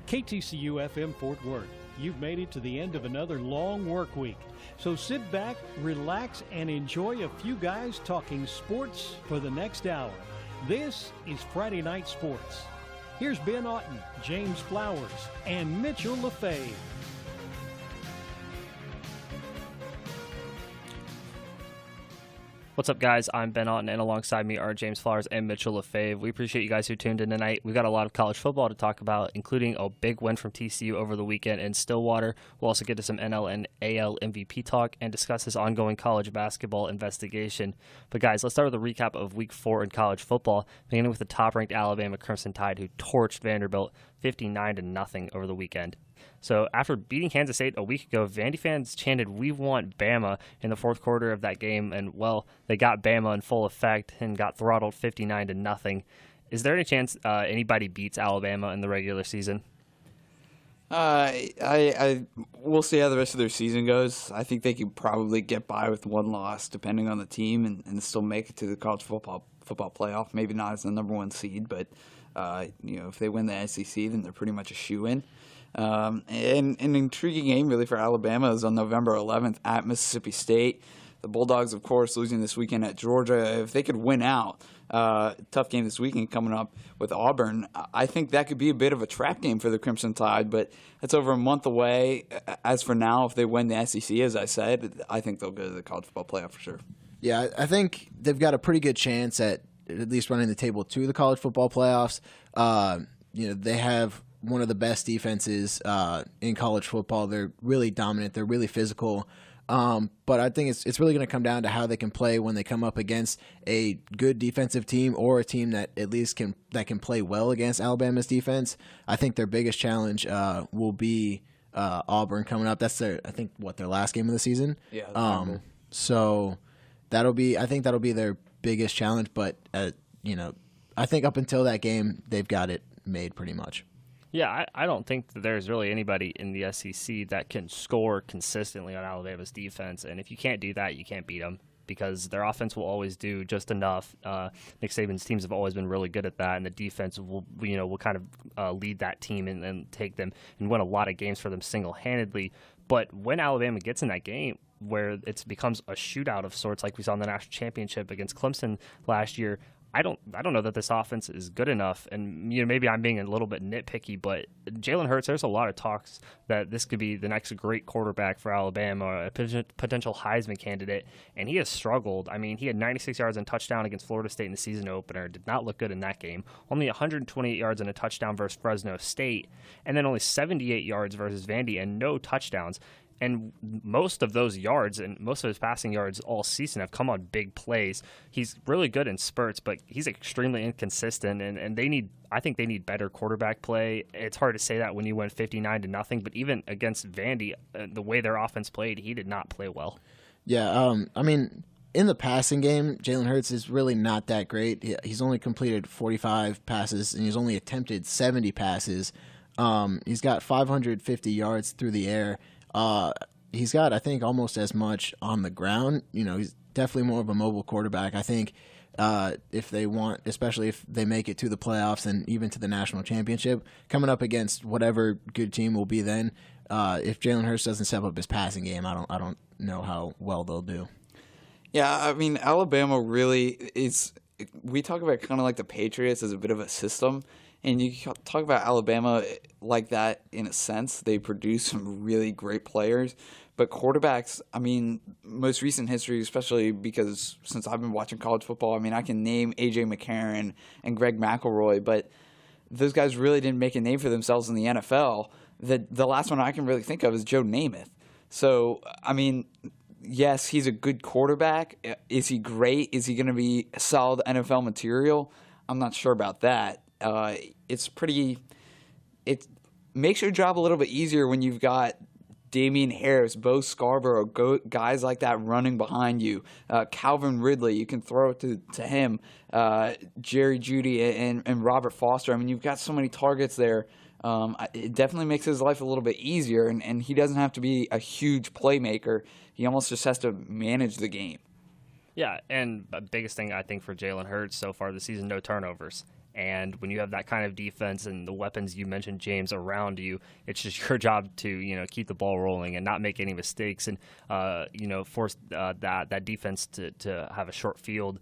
KTCU-FM Fort Worth. You've made it to the end of another long work week. So sit back, relax, and enjoy a few guys talking sports for the next hour. This is Friday Night Sports. Here's Ben Otten, James Flowers, and Mitchell LaFave. What's up, guys? I'm Ben Otten, and alongside me are James Flowers and Mitchell LaFave. We appreciate you guys who tuned in tonight. We've got a lot of college football to talk about, including a big win from TCU over the weekend in Stillwater. We'll also get to some NL and AL MVP talk and discuss this ongoing college basketball investigation. But, guys, let's start with a recap of Week 4 in college football, beginning with the top-ranked Alabama Crimson Tide, who torched Vanderbilt 59-0 over the weekend. So after beating Kansas State a week ago, Vandy fans chanted, "We want Bama," in the fourth quarter of that game, and, well, they got Bama in full effect and got throttled 59-0. Is there any chance anybody beats Alabama in the regular season? We'll see how the rest of their season goes. I think they could probably get by with one loss, depending on the team, and still make it to the college football playoff. Maybe not as the number one seed, but if they win the SEC, then they're pretty much a shoo-in. And an intriguing game, really, for Alabama is on November 11th at Mississippi State. The Bulldogs, of course, losing this weekend at Georgia. If they could win out, tough game this weekend coming up with Auburn, I think that could be a bit of a trap game for the Crimson Tide, but that's over a month away. As for now, if they win the SEC, as I said, I think they'll go to the college football playoff for sure. Yeah, I think they've got a pretty good chance at least running the table to the college football playoffs. They have one of the best defenses in college football. They're really dominant. They're really physical. But I think it's really going to come down to how they can play when they come up against a good defensive team or a team that at least can play well against Alabama's defense. I think their biggest challenge will be Auburn coming up. That's their last game of the season. Yeah. So I think that'll be their biggest challenge. But I think up until that game, they've got it made pretty much. Yeah, I don't think that there's really anybody in the SEC that can score consistently on Alabama's defense. And if you can't do that, you can't beat them because their offense will always do just enough. Nick Saban's teams have always been really good at that, and the defense will kind of lead that team and take them and win a lot of games for them single-handedly. But when Alabama gets in that game where it becomes a shootout of sorts like we saw in the national championship against Clemson last year, I don't know that this offense is good enough, and maybe I'm being a little bit nitpicky, but Jalen Hurts, there's a lot of talks that this could be the next great quarterback for Alabama, a potential Heisman candidate, and he has struggled. I mean, he had 96 yards and a touchdown against Florida State in the season opener, did not look good in that game, only 128 yards and a touchdown versus Fresno State, and then only 78 yards versus Vandy and no touchdowns. And most of those yards and most of his passing yards all season have come on big plays. He's really good in spurts, but he's extremely inconsistent, and I think they need better quarterback play. It's hard to say that when you went 59-0, but even against Vandy, the way their offense played, he did not play well. Yeah, in the passing game, Jalen Hurts is really not that great. He's only completed 45 passes, and he's only attempted 70 passes. He's got 550 yards through the air. He's got, I think, almost as much on the ground. He's definitely more of a mobile quarterback. I think if they want, especially if they make it to the playoffs and even to the national championship, coming up against whatever good team will be then, if Jalen Hurts doesn't step up his passing game, I don't know how well they'll do. Yeah, I mean, Alabama really is. We talk about kind of like the Patriots as a bit of a system. And you talk about Alabama like that in a sense. They produce some really great players. But quarterbacks, I mean, most recent history, especially because since I've been watching college football, I mean, I can name A.J. McCarron and Greg McElroy, but those guys really didn't make a name for themselves in the NFL. The last one I can really think of is Joe Namath. So, I mean, yes, he's a good quarterback. Is he great? Is he going to be solid NFL material? I'm not sure about that. It makes your job a little bit easier when you've got Damian Harris, Bo Scarborough, guys like that running behind you. Calvin Ridley, you can throw it to him. Jerry Jeudy and Robert Foster. I mean, you've got so many targets there. It definitely makes his life a little bit easier, and he doesn't have to be a huge playmaker. He almost just has to manage the game. Yeah, and the biggest thing I think for Jalen Hurts so far this season, no turnovers. And when you have that kind of defense and the weapons you mentioned, James, around you, it's just your job to keep the ball rolling and not make any mistakes, and force that defense to have a short field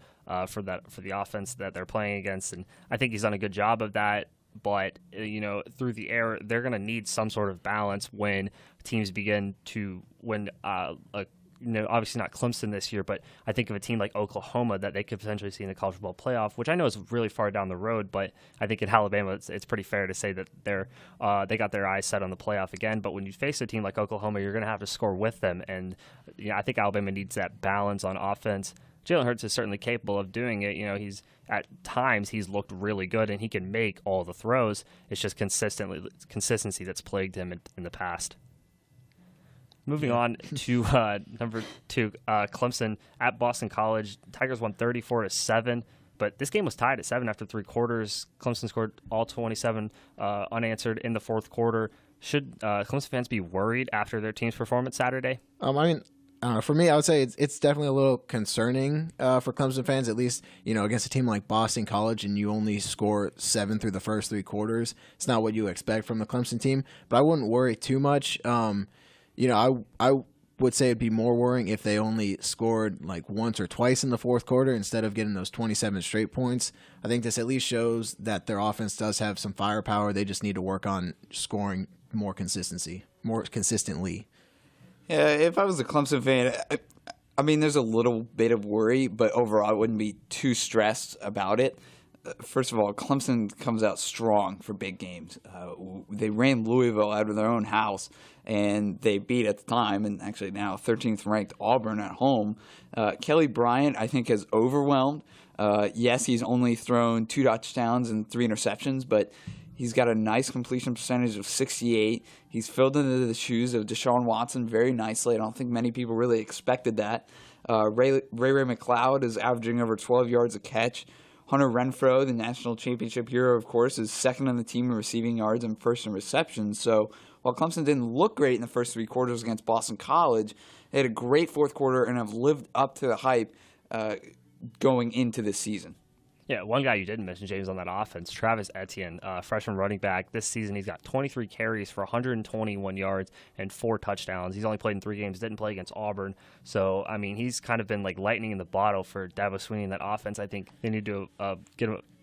for the offense that they're playing against. And I think he's done a good job of that. But through the air, they're going to need some sort of balance when teams begin to obviously not Clemson this year, but I think of a team like Oklahoma that they could potentially see in the college football playoff, which I know is really far down the road, but I think in Alabama it's pretty fair to say that they got their eyes set on the playoff again. But when you face a team like Oklahoma, you're going to have to score with them, and I think Alabama needs that balance on offense. Jalen Hurts is certainly capable of doing it. He's at times he's looked really good and he can make all the throws. It's just consistency that's plagued him in the past. Moving on to number 2, Clemson at Boston College. Tigers won 34-7, but this game was tied at 7 after 3 quarters. Clemson scored all 27 unanswered in the fourth quarter. Should Clemson fans be worried after their team's performance Saturday? For me, I would say it's definitely a little concerning for Clemson fans, at least, against a team like Boston College, and you only score 7 through the first 3 quarters. It's not what you expect from the Clemson team, but I wouldn't worry too much. I would say it'd be more worrying if they only scored like once or twice in the fourth quarter instead of getting those 27 straight points. I think this at least shows that their offense does have some firepower. They just need to work on scoring more consistently. Yeah, if I was a Clemson fan, I mean, there's a little bit of worry, but overall I wouldn't be too stressed about it. First of all, Clemson comes out strong for big games. They ran Louisville out of their own house, and they beat at the time, and actually now 13th ranked Auburn at home. Kelly Bryant, I think, has overwhelmed. Yes, he's only thrown 2 touchdowns and 3 interceptions, but he's got a nice completion percentage of 68. He's filled into the shoes of Deshaun Watson very nicely. I don't think many people really expected that. Ray McLeod is averaging over 12 yards a catch. Hunter Renfrow, the national championship hero, of course, is second on the team in receiving yards and first in receptions. So while Clemson didn't look great in the first 3 quarters against Boston College, they had a great fourth quarter and have lived up to the hype going into this season. Yeah, one guy you didn't mention, James, on that offense, Travis Etienne, freshman running back. This season he's got 23 carries for 121 yards and 4 touchdowns. He's only played in 3 games, didn't play against Auburn. So, I mean, he's kind of been like lightning in the bottle for Dabo Swinney in that offense. I think they need to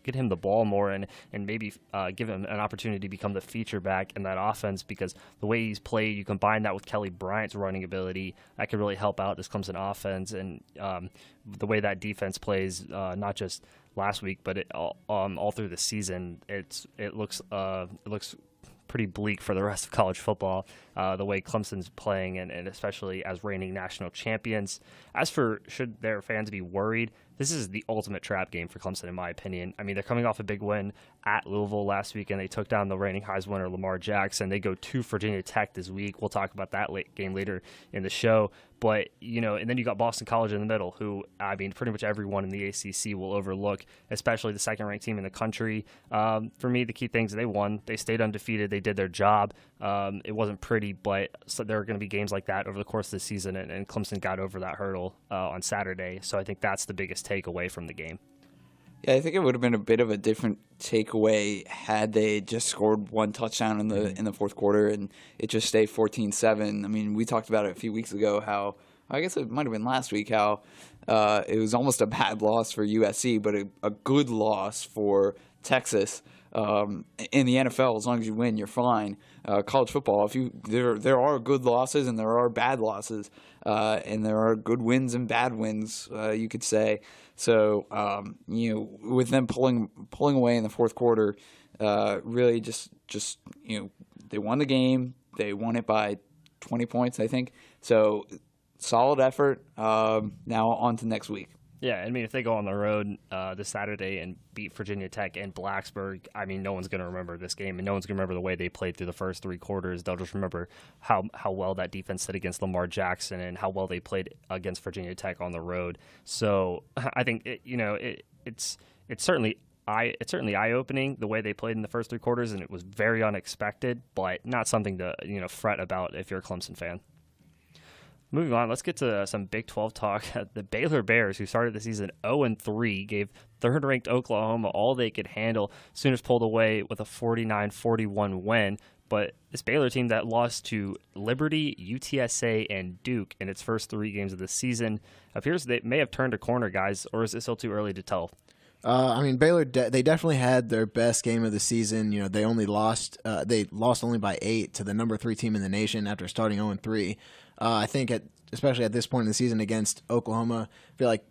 get him the ball more and maybe give him an opportunity to become the feature back in that offense, because the way he's played, you combine that with Kelly Bryant's running ability, that could really help out this Clemson offense. And the way that defense plays, not just last week, but all through the season, it looks pretty bleak for the rest of college football, the way Clemson's playing, and especially as reigning national champions. As for should their fans be worried, this is the ultimate trap game for Clemson, in my opinion. I mean, they're coming off a big win at Louisville last week, and they took down the reigning Heisman winner Lamar Jackson. They go to Virginia Tech this week. We'll talk about that game later in the show. But, and then you got Boston College in the middle, who, I mean, pretty much everyone in the ACC will overlook, especially the second-ranked team in the country. For me, the key things, they won. They stayed undefeated. They did their job. It wasn't pretty, but so there are going to be games like that over the course of the season, and Clemson got over that hurdle on Saturday. So I think that's the biggest takeaway from the game. Yeah, I think it would have been a bit of a different takeaway had they just scored 1 touchdown in the fourth quarter and it just stayed 14-7. I mean, we talked about it a few weeks ago how, I guess it might have been last week, how it was almost a bad loss for USC, but a good loss for Texas. In the NFL, as long as you win, you're fine. College football, there are good losses and there are bad losses, and there are good wins and bad wins, you could say. So, with them pulling away in the fourth quarter, really just they won the game. They won it by 20 points, I think. So, solid effort. Now on to next week. Yeah, I mean, if they go on the road this Saturday and beat Virginia Tech and Blacksburg, I mean, no one's going to remember this game, and no one's going to remember the way they played through the first 3 quarters. They'll just remember how well that defense did against Lamar Jackson and how well they played against Virginia Tech on the road. So I think it's certainly eye-opening the way they played in the first 3 quarters, and it was very unexpected, but not something to fret about if you're a Clemson fan. Moving on, let's get to some Big 12 talk. The Baylor Bears, who started the season 0-3, gave third-ranked Oklahoma all they could handle. Sooners pulled away with a 49-41 win. But this Baylor team that lost to Liberty, UTSA, and Duke in its first 3 games of the season appears they may have turned a corner, guys, or is it still too early to tell? Baylor, they definitely had their best game of the season. They only lost only by 8 to the number 3 team in the nation after starting 0-3. I think especially at this point in the season against Oklahoma, I feel like,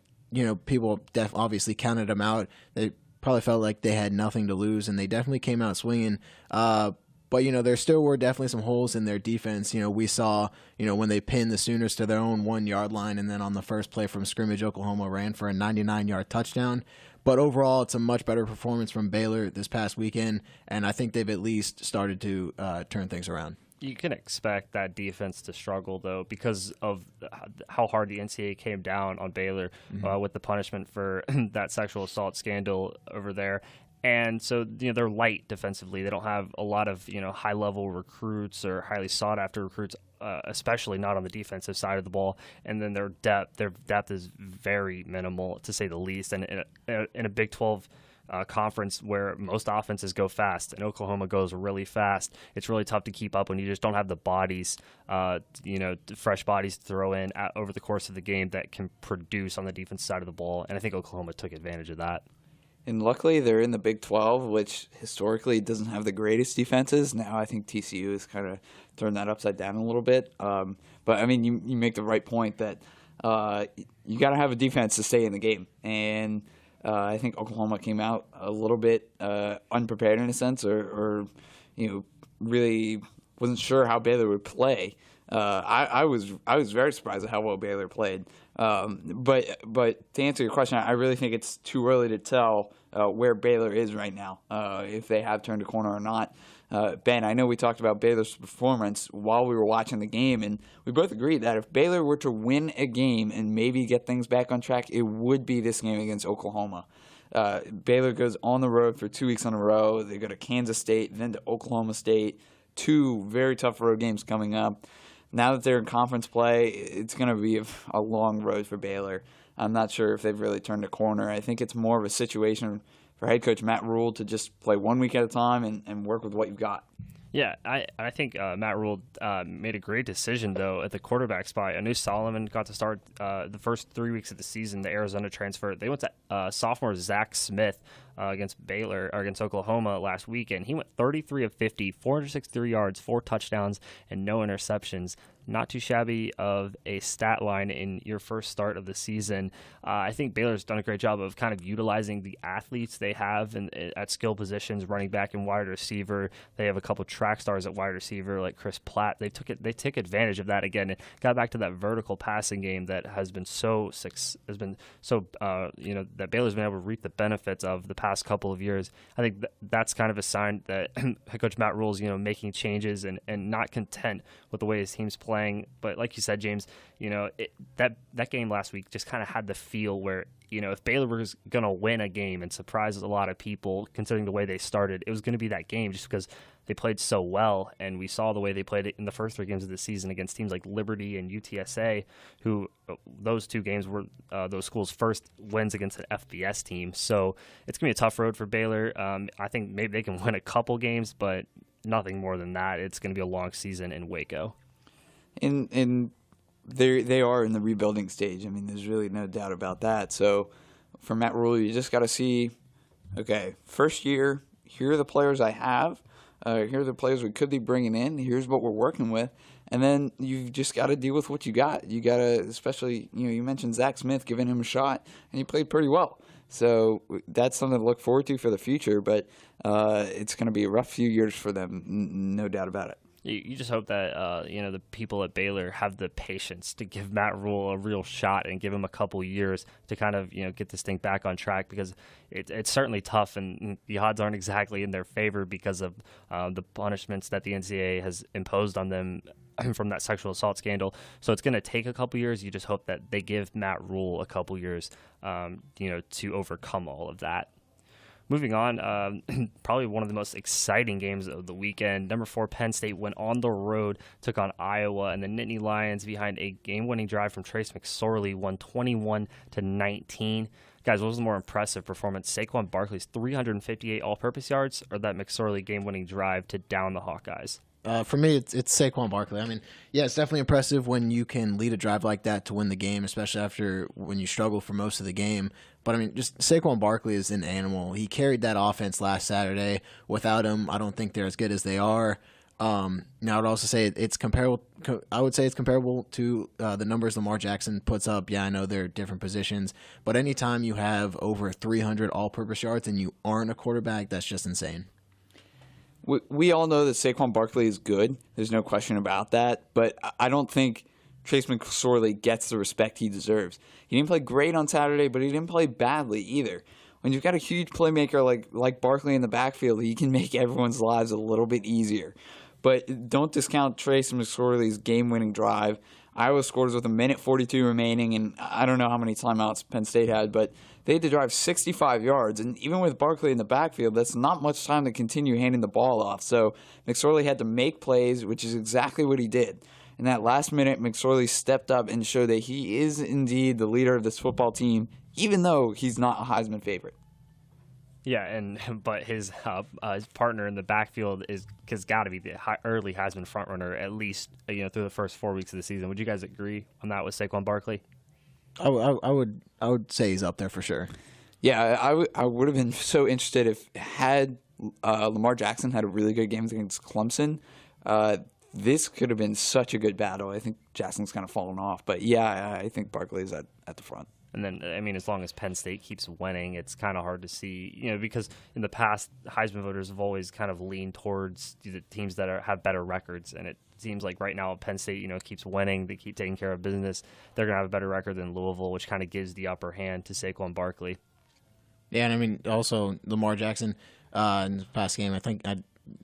people obviously counted them out. They probably felt like they had nothing to lose, and they definitely came out swinging. But, there still were definitely some holes in their defense. We saw, when they pinned the Sooners to their own 1-yard line, and then on the first play from scrimmage, Oklahoma ran for a 99-yard touchdown. But overall, it's a much better performance from Baylor this past weekend, and I think they've at least started to turn things around. You can expect that defense to struggle, though, because of how hard the NCAA came down on Baylor with the punishment for that sexual assault scandal over there. And so, they're light defensively. They don't have a lot of, high-level recruits or highly sought-after recruits, especially not on the defensive side of the ball. And then their depth is very minimal, to say the least. And in a Big 12 conference where most offenses go fast and Oklahoma goes really fast, it's really tough to keep up when you just don't have the bodies, fresh bodies to throw in over the course of the game that can produce on the defense side of the ball. And I think Oklahoma took advantage of that. And luckily, they're in the Big 12, which historically doesn't have the greatest defenses. Now I think TCU has kind of turned that upside down a little bit. But, you make the right point that you got to have a defense to stay in the game. And I think Oklahoma came out a little bit unprepared in a sense or really wasn't sure how Baylor would play. I was very surprised at how well Baylor played. But to answer your question, I really think it's too early to tell where Baylor is right now, if they have turned a corner or not. Ben, I know we talked about Baylor's performance while we were watching the game, and we both agreed that if Baylor were to win a game and maybe get things back on track, it would be this game against Oklahoma. Baylor goes on the road for 2 weeks in a row. They go to Kansas State, then to Oklahoma State. 2 very tough road games coming up. Now that they're in conference play, it's going to be a long road for Baylor. I'm not sure if they've really turned a corner. I think it's more of a situation for head coach Matt Rule to just play 1 week at a time and work with what you've got. Yeah, I think Matt Rule made a great decision, though, at the quarterback spot. Anu Solomon got to start the first 3 weeks of the season, the Arizona transfer. They went to sophomore Zach Smith against Oklahoma last weekend. He went 33 of 50, 463 yards, 4 touchdowns, and no interceptions. Not too shabby of a stat line in your first start of the season. I think Baylor's done a great job of kind of utilizing the athletes they have at skill positions, running back and wide receiver. They have a couple track stars at wide receiver like Chris Platt. They took advantage of that again and got back to that vertical passing game that that Baylor's been able to reap the benefits of the past couple of years. I think that's kind of a sign that head coach Matt Rule's making changes and not content with the way his team's playing. But like you said, James, that game last week just kind of had the feel where, if Baylor was going to win a game and surprise a lot of people, considering the way they started, it was going to be that game just because they played so well. And we saw the way they played it in the first 3 games of the season against teams like Liberty and UTSA, who those 2 games were those schools' first wins against an FBS team. So it's going to be a tough road for Baylor. I think maybe they can win a couple games, but nothing more than that. It's going to be a long season in Waco. And they are in the rebuilding stage. I mean, there's really no doubt about that. So for Matt Rule, you just got to see, okay, first year, here are the players I have. Here are the players we could be bringing in. Here's what we're working with. And then you've just got to deal with what you got. You got to, especially, you mentioned Zach Smith, giving him a shot, and he played pretty well. So that's something to look forward to for the future. But it's going to be a rough few years for them, no doubt about it. You just hope that the people at Baylor have the patience to give Matt Rule a real shot and give him a couple years to kind of get this thing back on track, because it's certainly tough and the odds aren't exactly in their favor because of the punishments that the NCAA has imposed on them from that sexual assault scandal. So it's going to take a couple years. You just hope that they give Matt Rule a couple years to overcome all of that. Moving on, probably one of the most exciting games of the weekend. Number 4 Penn State went on the road, took on Iowa, and the Nittany Lions, behind a game-winning drive from Trace McSorley, won 21-19. Guys, what was the more impressive performance? Saquon Barkley's 358 all-purpose yards, or that McSorley game-winning drive to down the Hawkeyes? For me, it's Saquon Barkley. I mean, yeah, it's definitely impressive when you can lead a drive like that to win the game, especially after when you struggle for most of the game. But, I mean, just Saquon Barkley is an animal. He carried that offense last Saturday. Without him, I don't think they're as good as they are. Now, I would also say it's comparable. I would say it's comparable to the numbers Lamar Jackson puts up. Yeah, I know they're different positions, but anytime you have over 300 all-purpose yards and you aren't a quarterback, that's just insane. We all know that Saquon Barkley is good. There's no question about that. But I don't think Trace McSorley gets the respect he deserves. He didn't play great on Saturday, but he didn't play badly either. When you've got a huge playmaker like Barkley in the backfield, he can make everyone's lives a little bit easier. But don't discount Trace McSorley's game-winning drive. Iowa scores with 1:42 remaining, and I don't know how many timeouts Penn State had, but they had to drive 65 yards. And even with Barkley in the backfield, that's not much time to continue handing the ball off. So McSorley had to make plays, which is exactly what he did. In that last minute, McSorley stepped up and showed that he is indeed the leader of this football team, even though he's not a Heisman favorite. Yeah, but his partner in the backfield has got to be the early Heisman frontrunner, at least through the first 4 weeks of the season. Would you guys agree on that with Saquon Barkley? I would say he's up there for sure. Yeah, I would have been so interested if Lamar Jackson had a really good game against Clemson. This could have been such a good battle. I think Jackson's kind of fallen off, but yeah, I think Barkley is at the front. And then, I mean, as long as Penn State keeps winning, it's kind of hard to see, because in the past, Heisman voters have always kind of leaned towards the teams that have better records. And it seems like right now, Penn State, keeps winning. They keep taking care of business. They're going to have a better record than Louisville, which kind of gives the upper hand to Saquon Barkley. Yeah, and I mean, also Lamar Jackson in the past game, I think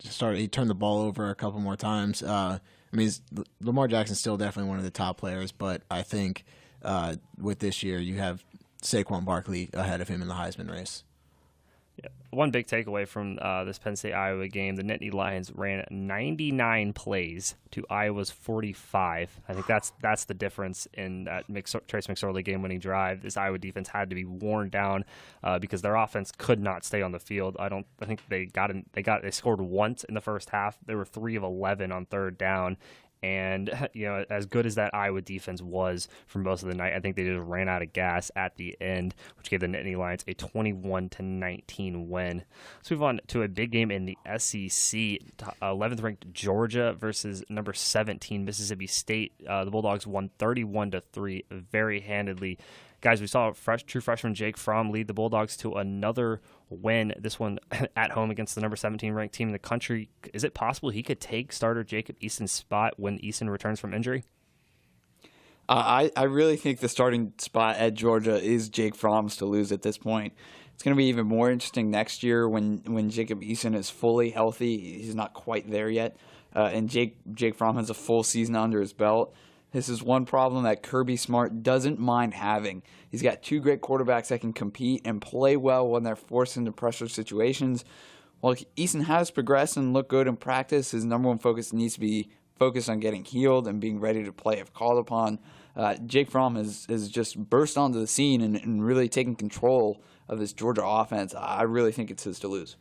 he turned the ball over a couple more times. Lamar Jackson's still definitely one of the top players, but I think with this year, you have Saquon Barkley ahead of him in the Heisman race. Yeah. One big takeaway from this Penn State-Iowa game, the Nittany Lions ran 99 plays to Iowa's 45. I think that's the difference in that Trace McSorley game-winning drive. This Iowa defense had to be worn down because their offense could not stay on the field. I think they scored once in the first half. They were 3 of 11 on third down. And, as good as that Iowa defense was for most of the night, I think they just ran out of gas at the end, which gave the Nittany Lions a 21-19 win. Let's move on to a big game in the SEC. 11th-ranked Georgia versus number 17 Mississippi State. The Bulldogs won 31-3 very handedly. Guys, we saw true freshman Jake Fromm lead the Bulldogs to another win, this one at home against the number 17 ranked team in the country. Is it possible he could take starter Jacob Eason's spot when Eason returns from injury? I really think the starting spot at Georgia is Jake Fromm's to lose at this point. It's going to be even more interesting next year when Jacob Eason is fully healthy. He's not quite there yet, and Jake Fromm has a full season under his belt. This is one problem that Kirby Smart doesn't mind having. He's got 2 great quarterbacks that can compete and play well when they're forced into pressure situations. While Eason has progressed and looked good in practice, his number one focus needs to be focused on getting healed and being ready to play if called upon. Jake Fromm has just burst onto the scene and really taken control of this Georgia offense. I really think it's his to lose.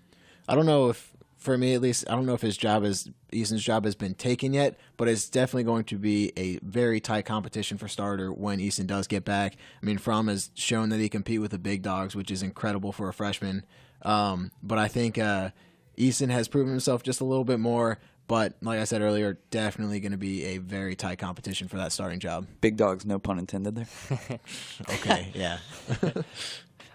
I don't know if, for me at least, I don't know if Eason's job has been taken yet, but it's definitely going to be a very tight competition for starter when Eason does get back. I mean, Fromm has shown that he can compete with the big dogs, which is incredible for a freshman. But I think Eason has proven himself just a little bit more. But like I said earlier, definitely going to be a very tight competition for that starting job. Big dogs, no pun intended there. Okay, yeah.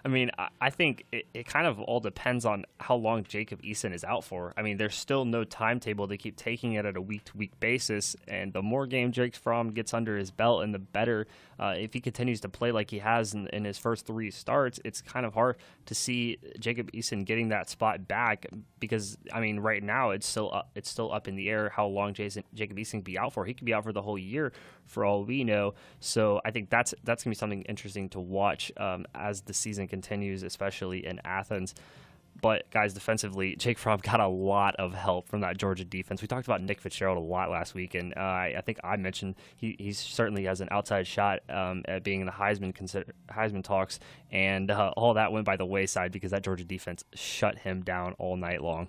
I mean, I think it kind of all depends on how long Jacob Eason is out for. I mean, there's still no timetable. They keep taking it at a week-to-week basis, and the more game Jake Fromm gets under his belt, and the better. If he continues to play like he has in his first 3 starts, it's kind of hard to see Jacob Eason getting that spot back because, I mean, right now it's still up in the air how long Jacob Eason can be out for. He could be out for the whole year for all we know. So I think that's going to be something interesting to watch as the season continues, especially in Athens. But guys, defensively, Jake Fromm got a lot of help from that Georgia defense. We talked about Nick Fitzgerald a lot last week, and I think I mentioned he certainly has an outside shot at being in the Heisman talks, and all that went by the wayside because that Georgia defense shut him down all night long.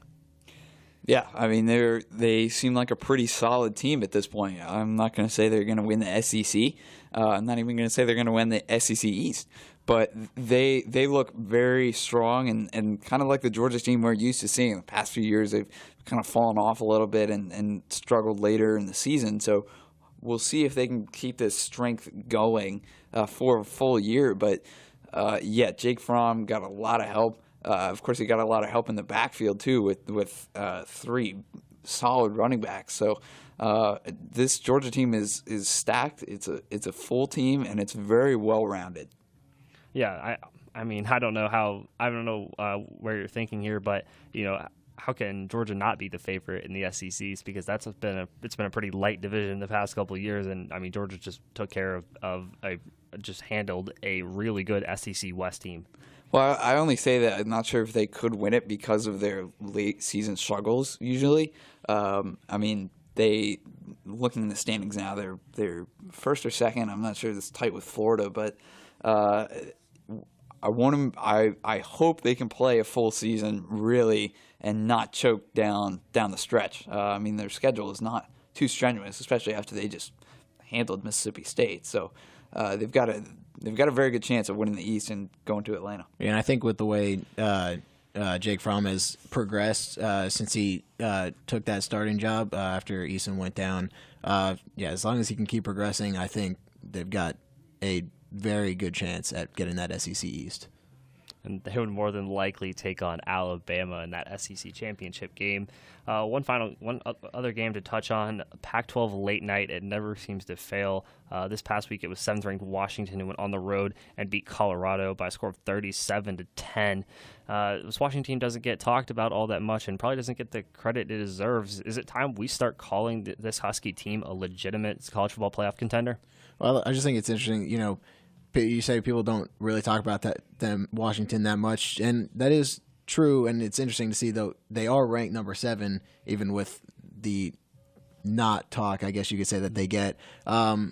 Yeah, I mean they seem like a pretty solid team at this point. I'm not going to say they're going to win the SEC. I'm not even going to say they're going to win the SEC East. But they look very strong and kind of like the Georgia team we're used to seeing in the past few years. They've kind of fallen off a little bit and struggled later in the season. So we'll see if they can keep this strength going for a full year. But yeah, Jake Fromm got a lot of help. Of course, he got a lot of help in the backfield too with three solid running backs. So this Georgia team is stacked. It's a full team and it's very well rounded. Yeah, I mean, I don't know where you're thinking here, but how can Georgia not be the favorite in the SECs? Because it's been a pretty light division the past couple of years, and I mean Georgia just took care just handled a really good SEC West team. Well, I only say that I'm not sure if they could win it because of their late season struggles. Usually, I mean they looking in the standings now, they're first or second. I'm not sure it's tight with Florida, but. I hope they can play a full season really and not choke down the stretch. I mean their schedule is not too strenuous, especially after they just handled Mississippi State. So they've got a very good chance of winning the East and going to Atlanta. Yeah, and I think with the way Jake Fromm has progressed since he took that starting job after Eason went down, as long as he can keep progressing, I think they've got a very good chance at getting that SEC East. And they would more than likely take on Alabama in that SEC championship game. One other game to touch on, Pac-12 late night. It never seems to fail. This past week, it was 7th-ranked Washington who went on the road and beat Colorado by a score of 37-10. This Washington team doesn't get talked about all that much and probably doesn't get the credit it deserves. Is it time we start calling this Husky team a legitimate college football playoff contender? Well, I just think it's interesting, you say people don't really talk about Washington that much, and that is true, and it's interesting to see, though, they are ranked number 7, even with the not talk, I guess you could say, that they get. I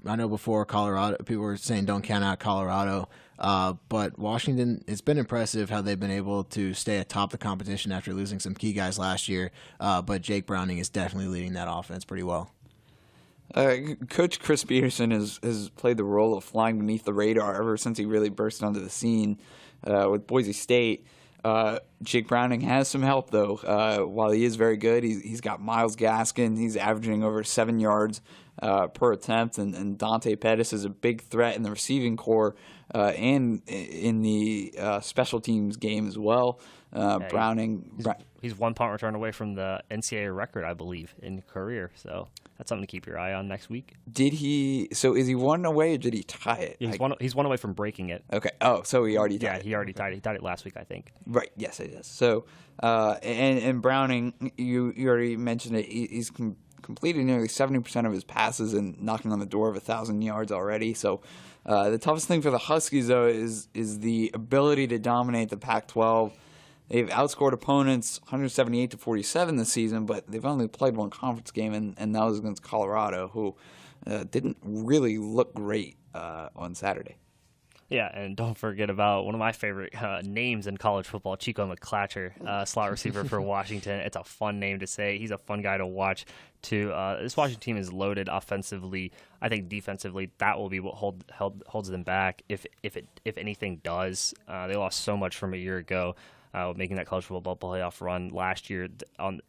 know before Colorado, people were saying don't count out Colorado, but Washington, it's been impressive how they've been able to stay atop the competition after losing some key guys last year, but Jake Browning is definitely leading that offense pretty well. Coach Chris Peterson has played the role of flying beneath the radar ever since he really burst onto the scene with Boise State. Jake Browning has some help, though. While he is very good, he's got Myles Gaskin. He's averaging over 7 yards per attempt, and Dante Pettis is a big threat in the receiving corps and in the special teams game as well. Browning... He's 1 punt return away from the NCAA record, I believe, in career. So that's something to keep your eye on next week. Did he? So is he 1 away or did he tie it? Yeah, he's one away from breaking it. Okay. Oh, so he already tied it. Yeah, he already tied it. He tied it last week, I think. Right. Yes, it is. So, and Browning, you already mentioned it. He's completed nearly 70% of his passes and knocking on the door of 1,000 yards already. So, the toughest thing for the Huskies though is the ability to dominate the Pac-12. They've outscored opponents 178-47 this season, but they've only played one conference game, and that was against Colorado, who didn't really look great on Saturday. Yeah, and don't forget about one of my favorite names in college football, Chico McClatcher, slot receiver for Washington. It's a fun name to say. He's a fun guy to watch, too. This Washington team is loaded offensively. I think defensively, that will be what holds them back, if anything does. They lost so much from a year ago. Making that college football playoff run last year,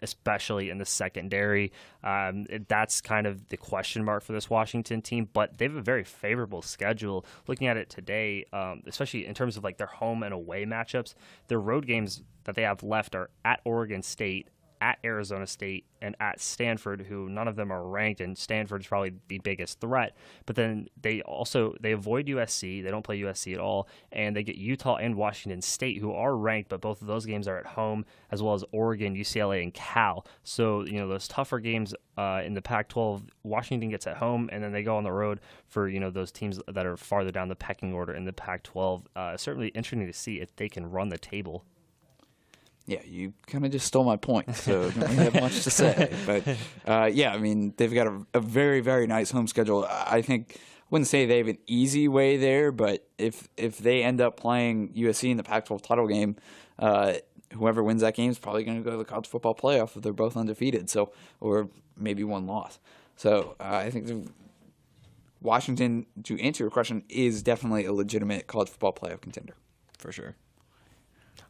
especially in the secondary. That's kind of the question mark for this Washington team, but they have a very favorable schedule. Looking at it today, especially in terms of like their home and away matchups, their road games that they have left are at Oregon State, at Arizona State, and at Stanford, who none of them are ranked, and Stanford's probably the biggest threat. But then they avoid USC. They don't play USC at all, and they get Utah and Washington State, who are ranked, but both of those games are at home, as well as Oregon, UCLA, and Cal. So, those tougher games in the Pac-12, Washington gets at home, and then they go on the road for, those teams that are farther down the pecking order in the Pac-12. Certainly interesting to see if they can run the table. Yeah, you kind of just stole my point, so don't really have much to say. But, yeah, I mean, they've got a very, very nice home schedule. I wouldn't say they have an easy way there, but if they end up playing USC in the Pac-12 title game, whoever wins that game is probably going to go to the college football playoff if they're both undefeated, or maybe one loss. So I think Washington, to answer your question, is definitely a legitimate college football playoff contender. For sure.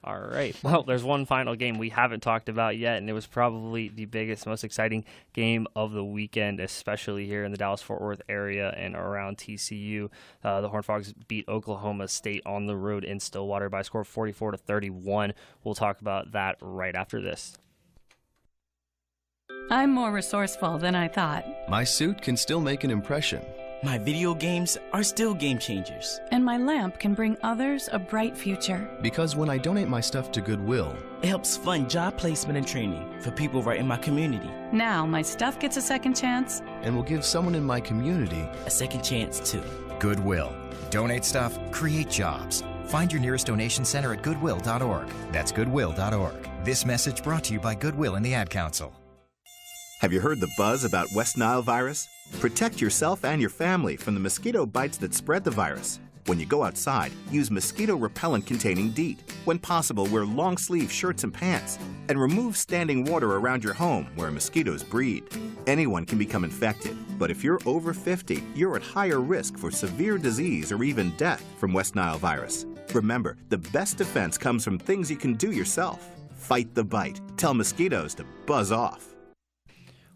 All right. Well, there's one final game we haven't talked about yet, and it was probably the biggest, most exciting game of the weekend, especially here in the Dallas-Fort Worth area and around TCU. The Horned Frogs beat Oklahoma State on the road in Stillwater by a score of 44-31. We'll talk about that right after this. I'm more resourceful than I thought. My suit can still make an impression. My video games are still game changers. And my lamp can bring others a bright future. Because when I donate my stuff to Goodwill, it helps fund job placement and training for people right in my community. Now my stuff gets a second chance. And will give someone in my community a second chance too. Goodwill. Donate stuff, create jobs. Find your nearest donation center at goodwill.org. That's goodwill.org. This message brought to you by Goodwill and the Ad Council. Have you heard the buzz about West Nile virus? Protect yourself and your family from the mosquito bites that spread the virus. When you go outside, use mosquito repellent containing DEET. When possible, wear long-sleeve shirts and pants. And remove standing water around your home where mosquitoes breed. Anyone can become infected, but if you're over 50, you're at higher risk for severe disease or even death from West Nile virus. Remember, the best defense comes from things you can do yourself. Fight the bite. Tell mosquitoes to buzz off.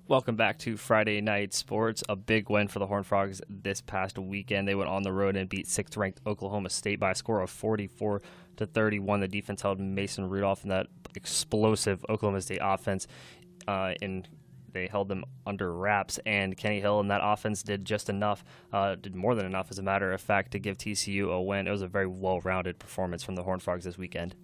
Welcome back to Friday Night Sports. A big win for the Horned Frogs this past weekend. They went on the road and beat 6th-ranked Oklahoma State by a score of 44-31. The defense held Mason Rudolph in that explosive Oklahoma State offense, and they held them under wraps. And Kenny Hill and that offense did just enough, did more than enough, as a matter of fact, to give TCU a win. It was a very well-rounded performance from the Horned Frogs this weekend.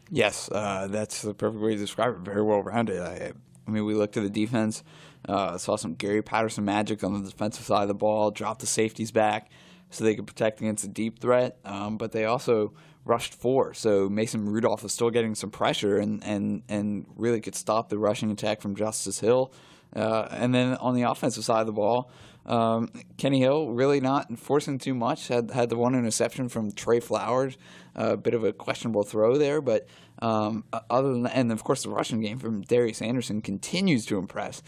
Yes, that's the perfect way to describe it. Very well-rounded. I mean, we looked at the defense, saw some Gary Patterson magic on the defensive side of the ball, dropped the safeties back so they could protect against a deep threat, but they also rushed 4. So Mason Rudolph was still getting some pressure and really could stop the rushing attack from Justice Hill. And then on the offensive side of the ball, Kenny Hill really not forcing too much, had the one interception from Trey Flowers, a bit of a questionable throw there, but other than that, and of course the rushing game from Darius Anderson continues to impress.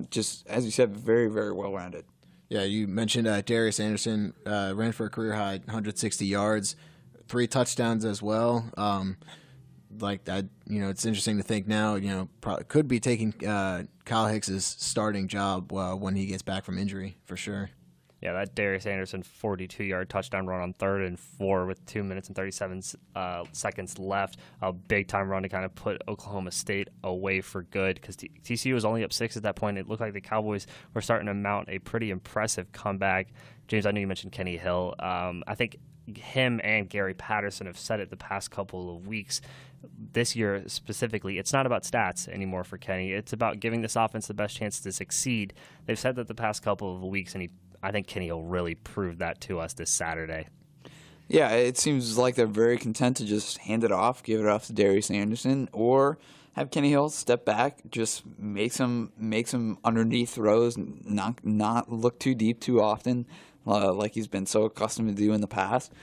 Just as you said, very, very well rounded. Yeah, you mentioned Darius Anderson ran for a career high 160 yards, 3 touchdowns as well. Like that, it's interesting to think now, could be taking Kyle Hicks's starting job when he gets back from injury for sure. Yeah, that Darius Anderson 42-yard touchdown run on 3rd and 4 with 2 minutes and 37 seconds left. A big-time run to kind of put Oklahoma State away for good because TCU was only up 6 at that point. It looked like the Cowboys were starting to mount a pretty impressive comeback. James, I know you mentioned Kenny Hill. I think him and Gary Patterson have said it the past couple of weeks. This year specifically, it's not about stats anymore for Kenny. It's about giving this offense the best chance to succeed. They've said that the past couple of weeks, and I think Kenny will really prove that to us this Saturday. Yeah, it seems like they're very content to just hand it off, give it off to Darius Anderson, or have Kenny Hill step back, just make some underneath throws, not look too deep too often, like he's been so accustomed to do in the past.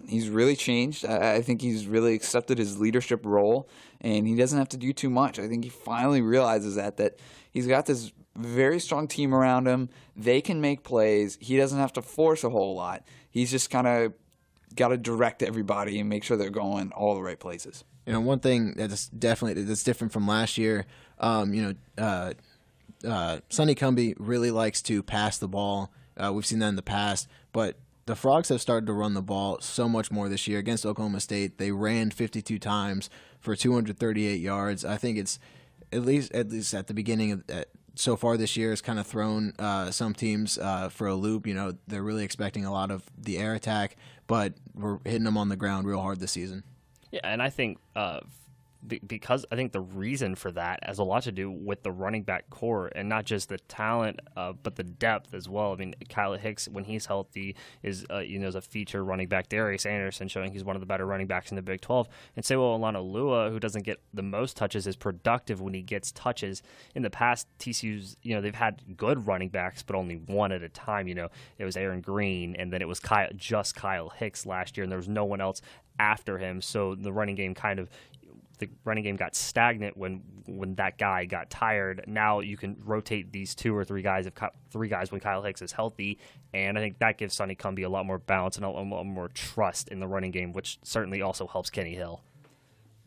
He's really changed. I think he's really accepted his leadership role, and he doesn't have to do too much. I think he finally realizes that he's got this very strong team around him. They can make plays. He doesn't have to force a whole lot. He's just kind of got to direct everybody and make sure they're going all the right places. One thing that's different from last year, Sonny Cumbie really likes to pass the ball. We've seen that in the past, but the Frogs have started to run the ball so much more this year. Against Oklahoma State, they ran 52 times for 238 yards. I think it's at least at the beginning of so far this year has kind of thrown some teams for a loop. They're really expecting a lot of the air attack, but we're hitting them on the ground real hard this season. Yeah, and I think because I think the reason for that has a lot to do with the running back core, and not just the talent, but the depth as well. I mean, Kyle Hicks, when he's healthy, is is a feature running back. Darius Anderson showing he's one of the better running backs in the Big 12. And Sewo Olonilua, who doesn't get the most touches, is productive when he gets touches. In the past, TCU's, they've had good running backs, but only one at a time. It was Aaron Green, and then it was Kyle Hicks last year, and there was no one else after him. So the running game got stagnant when that guy got tired. Now you can rotate these two or three guys when Kyle Hicks is healthy, and I think that gives Sonny Cumbie a lot more balance and a lot more trust in the running game, which certainly also helps Kenny Hill.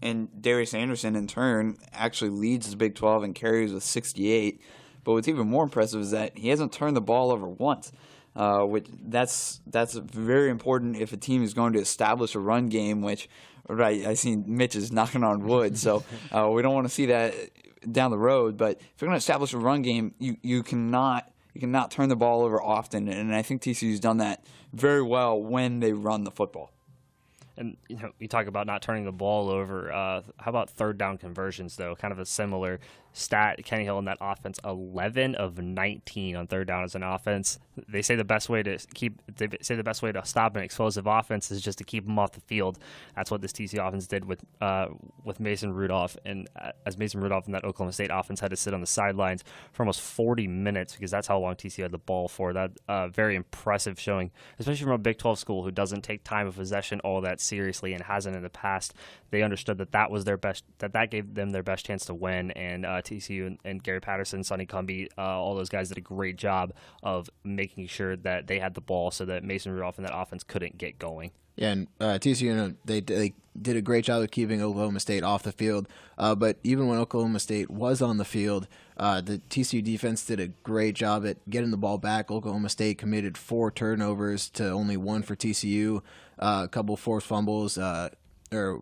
And Darius Anderson, in turn, actually leads the Big 12 in carries with 68. But what's even more impressive is that he hasn't turned the ball over once. That's very important if a team is going to establish a run game, which, right, I see Mitch is knocking on wood, so we don't want to see that down the road. But if you're going to establish a run game, you cannot turn the ball over often, and I think TCU's done that very well when they run the football. And you talk about not turning the ball over. How about third down conversions, though? Kind of a similar stat. Kenny Hill in that offense, 11 of 19 on third down as an offense. They say the best way to stop an explosive offense is just to keep them off the field. That's what this TCU offense did with Mason Rudolph, and as Mason Rudolph in that Oklahoma State offense had to sit on the sidelines for almost 40 minutes because that's how long TCU had the ball for. That very impressive showing, especially from a Big 12 school who doesn't take time of possession all that seriously and hasn't in the past. They understood that was their best, that gave them their best chance to win, and TCU and Gary Patterson, Sonny Cumbie, all those guys did a great job of making sure that they had the ball so that Mason Rudolph and that offense couldn't get going. Yeah, and TCU, they did a great job of keeping Oklahoma State off the field. But even when Oklahoma State was on the field, the TCU defense did a great job at getting the ball back. Oklahoma State committed 4 turnovers to only 1 for TCU, a couple forced fumbles, or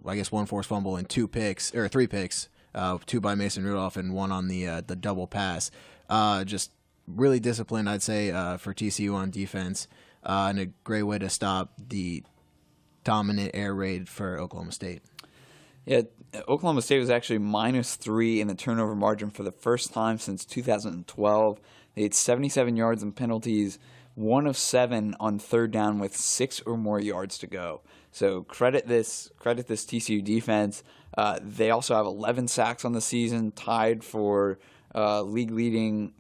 I guess 1 forced fumble and 3 picks, 2 by Mason Rudolph and 1 on the double pass. Just really disciplined, I'd say, for TCU on defense, and a great way to stop the dominant air raid for Oklahoma State. Yeah, Oklahoma State was actually -3 in the turnover margin for the first time since 2012. They had 77 yards in penalties, 1 of 7 on third down with 6 or more yards to go. So credit this TCU defense. They also have 11 sacks on the season, tied for league-leading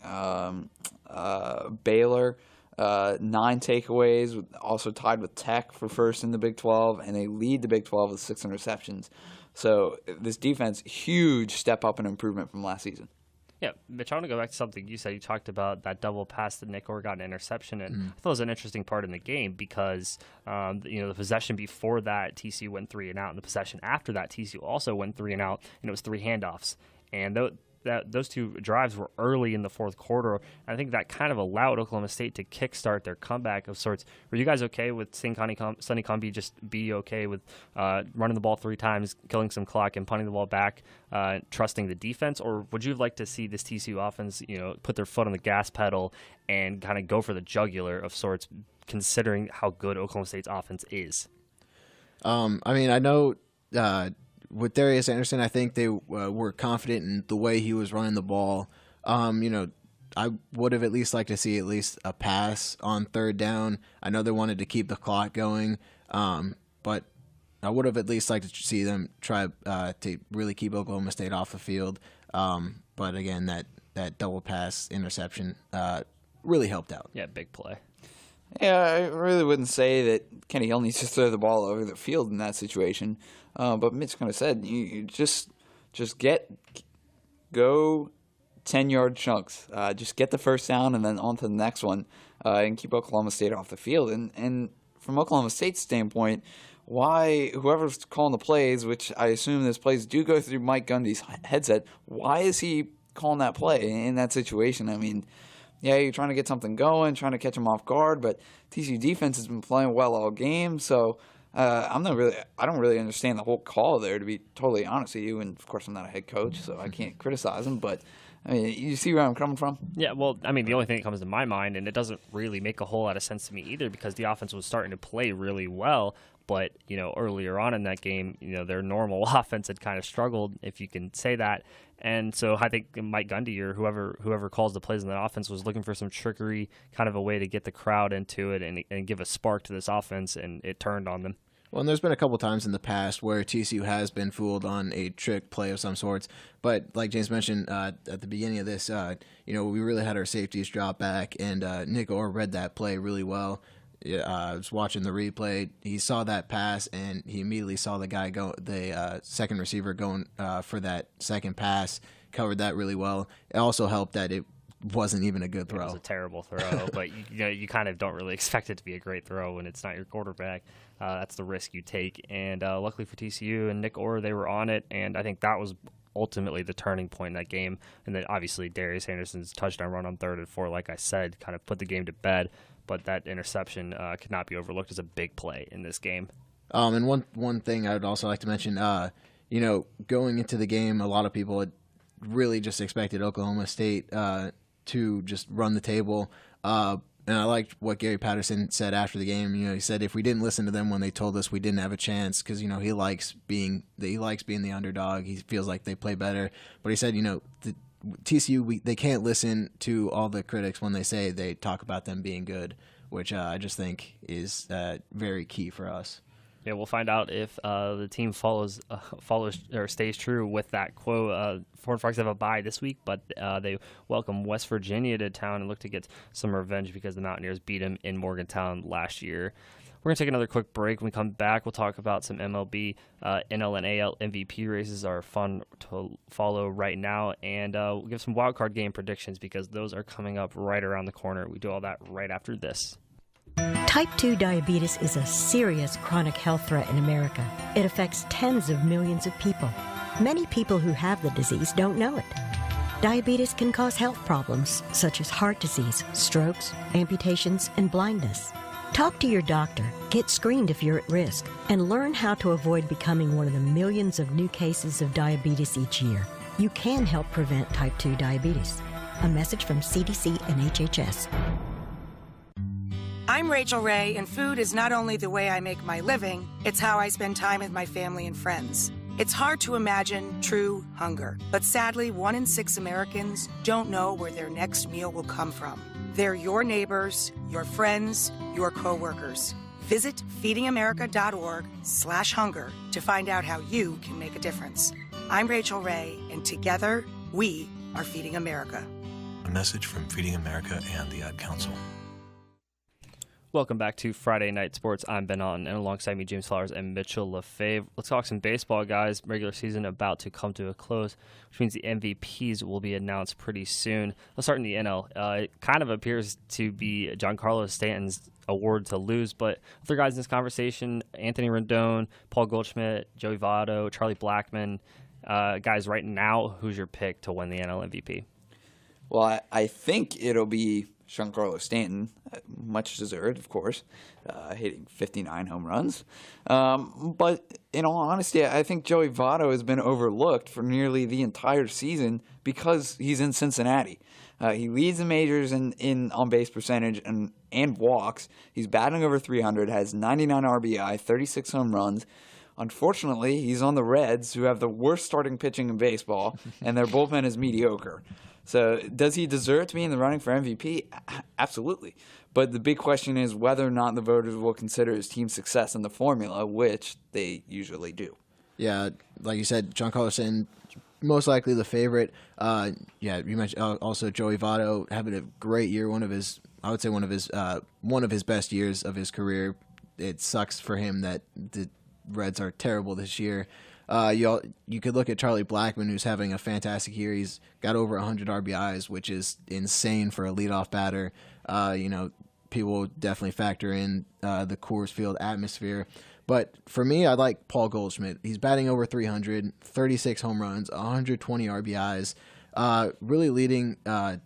Baylor. 9 takeaways, also tied with Tech for first in the Big 12, and they lead the Big 12 with 6 interceptions. So this defense, huge step up and improvement from last season. Yeah, Mitch, I want to go back to something you said. You talked about that double pass that Nick Orr got an interception, and I thought it was an interesting part in the game because, the possession before that, TCU went 3 and out, and the possession after that, TCU also went 3 and out, and it was 3 handoffs. And those 2 drives were early in the fourth quarter. I think that kind of allowed Oklahoma State to kickstart their comeback of sorts. Were you guys okay with seeing Sonny Cumbie just be okay with running the ball 3 times, killing some clock, and punting the ball back, trusting the defense? Or would you have liked to see this TCU offense, put their foot on the gas pedal and kind of go for the jugular of sorts, considering how good Oklahoma State's offense is? I know with Darius Anderson, I think they were confident in the way he was running the ball. I would have at least liked to see at least a pass on third down. I know they wanted to keep the clock going, but I would have at least liked to see them try to really keep Oklahoma State off the field. But again, that double pass interception really helped out. Yeah, big play. Yeah, I really wouldn't say that Kenny Hill needs to throw the ball over the field in that situation. But Mitch kind of said, you just go 10-yard chunks. Just get the first down and then on to the next one and keep Oklahoma State off the field. And from Oklahoma State's standpoint, why whoever's calling the plays, which I assume those plays do go through Mike Gundy's headset, why is he calling that play in that situation? I mean, yeah, you're trying to get something going, trying to catch them off guard, but TCU defense has been playing well all game, so I don't really understand the whole call there, to be totally honest with you. And of course, I'm not a head coach, so I can't criticize him. But I mean, you see where I'm coming from? Yeah. Well, I mean, the only thing that comes to my mind, and it doesn't really make a whole lot of sense to me either, because the offense was starting to play really well. But, earlier on in that game, their normal offense had kind of struggled, if you can say that. And so I think Mike Gundy or whoever calls the plays in that offense was looking for some trickery, kind of a way to get the crowd into it and give a spark to this offense, and it turned on them. Well, and there's been a couple times in the past where TCU has been fooled on a trick play of some sorts. But like James mentioned at the beginning of this, we really had our safeties drop back, and Nick Orr read that play really well. I was watching the replay. He saw that pass, and he immediately saw the second receiver going for that second pass, covered that really well. It also helped that it wasn't even a good throw. It was a terrible throw, but you kind of don't really expect it to be a great throw when it's not your quarterback. That's the risk you take. And luckily for TCU and Nick Orr, they were on it, and I think that was ultimately the turning point in that game. And then obviously Darius Anderson's touchdown run on 3rd and 4, like I said, kind of put the game to bed. But that interception could not be overlooked as a big play in this game. And one thing I would also like to mention, going into the game, a lot of people had really just expected Oklahoma State to just run the table. And I liked what Gary Patterson said after the game. He said if we didn't listen to them when they told us we didn't have a chance, because he likes being the underdog. He feels like they play better. But he said, the TCU, they can't listen to all the critics when they talk about them being good, which I just think is very key for us. Yeah, we'll find out if the team follows or stays true with that quote. Horned Frogs have a bye this week, but they welcome West Virginia to town and look to get some revenge because the Mountaineers beat them in Morgantown last year. We're going to take another quick break. When we come back, we'll talk about some MLB, NL, and AL MVP races are fun to follow right now, and we'll give some wildcard game predictions because those are coming up right around the corner. We do all that right after this. Type 2 diabetes is a serious chronic health threat in America. It affects tens of millions of people. Many people who have the disease don't know it. Diabetes can cause health problems such as heart disease, strokes, amputations, and blindness. Talk to your doctor, get screened if you're at risk, and learn how to avoid becoming one of the millions of new cases of diabetes each year. You can help prevent type 2 diabetes. A message from CDC and HHS. I'm Rachel Ray, and food is not only the way I make my living, it's how I spend time with my family and friends. It's hard to imagine true hunger, but sadly, 1 in 6 Americans don't know where their next meal will come from. They're your neighbors, your friends, your coworkers. Visit feedingamerica.org/hunger to find out how you can make a difference. I'm Rachel Ray, and together, we are Feeding America. A message from Feeding America and the Ad Council. Welcome back to Friday Night Sports. I'm Ben Otten, and alongside me, James Flowers and Mitchell LaFave. Let's talk some baseball, guys. Regular season about to come to a close, which means the MVPs will be announced pretty soon. Let's start in the NL. It kind of appears to be Giancarlo Stanton's award to lose, but other guys in this conversation, Anthony Rendon, Paul Goldschmidt, Joey Votto, Charlie Blackmon. Guys, right now, who's your pick to win the NL MVP? Well, I think it'll be Giancarlo Stanton, much deserved, of course, hitting 59 home runs. But in all honesty, I think Joey Votto has been overlooked for nearly the entire season because he's in Cincinnati. He leads the majors in on-base percentage and walks. He's batting over 300, has 99 RBI, 36 home runs. Unfortunately, he's on the Reds, who have the worst starting pitching in baseball, and their bullpen is mediocre. So does he deserve to be in the running for MVP? Absolutely. But the big question is whether or not the voters will consider his team's success in the formula, which they usually do. Yeah, like you said, Giancarlo Stanton, most likely the favorite. You mentioned also Joey Votto having a great year, one of his best years of his career. It sucks for him that the Reds are terrible this year. You could look at Charlie Blackmon, who's having a fantastic year. He's got over 100 RBIs, which is insane for a leadoff batter. People definitely factor in the Coors Field atmosphere. But for me, I like Paul Goldschmidt. He's batting over 300, 36 home runs, 120 RBIs, really leading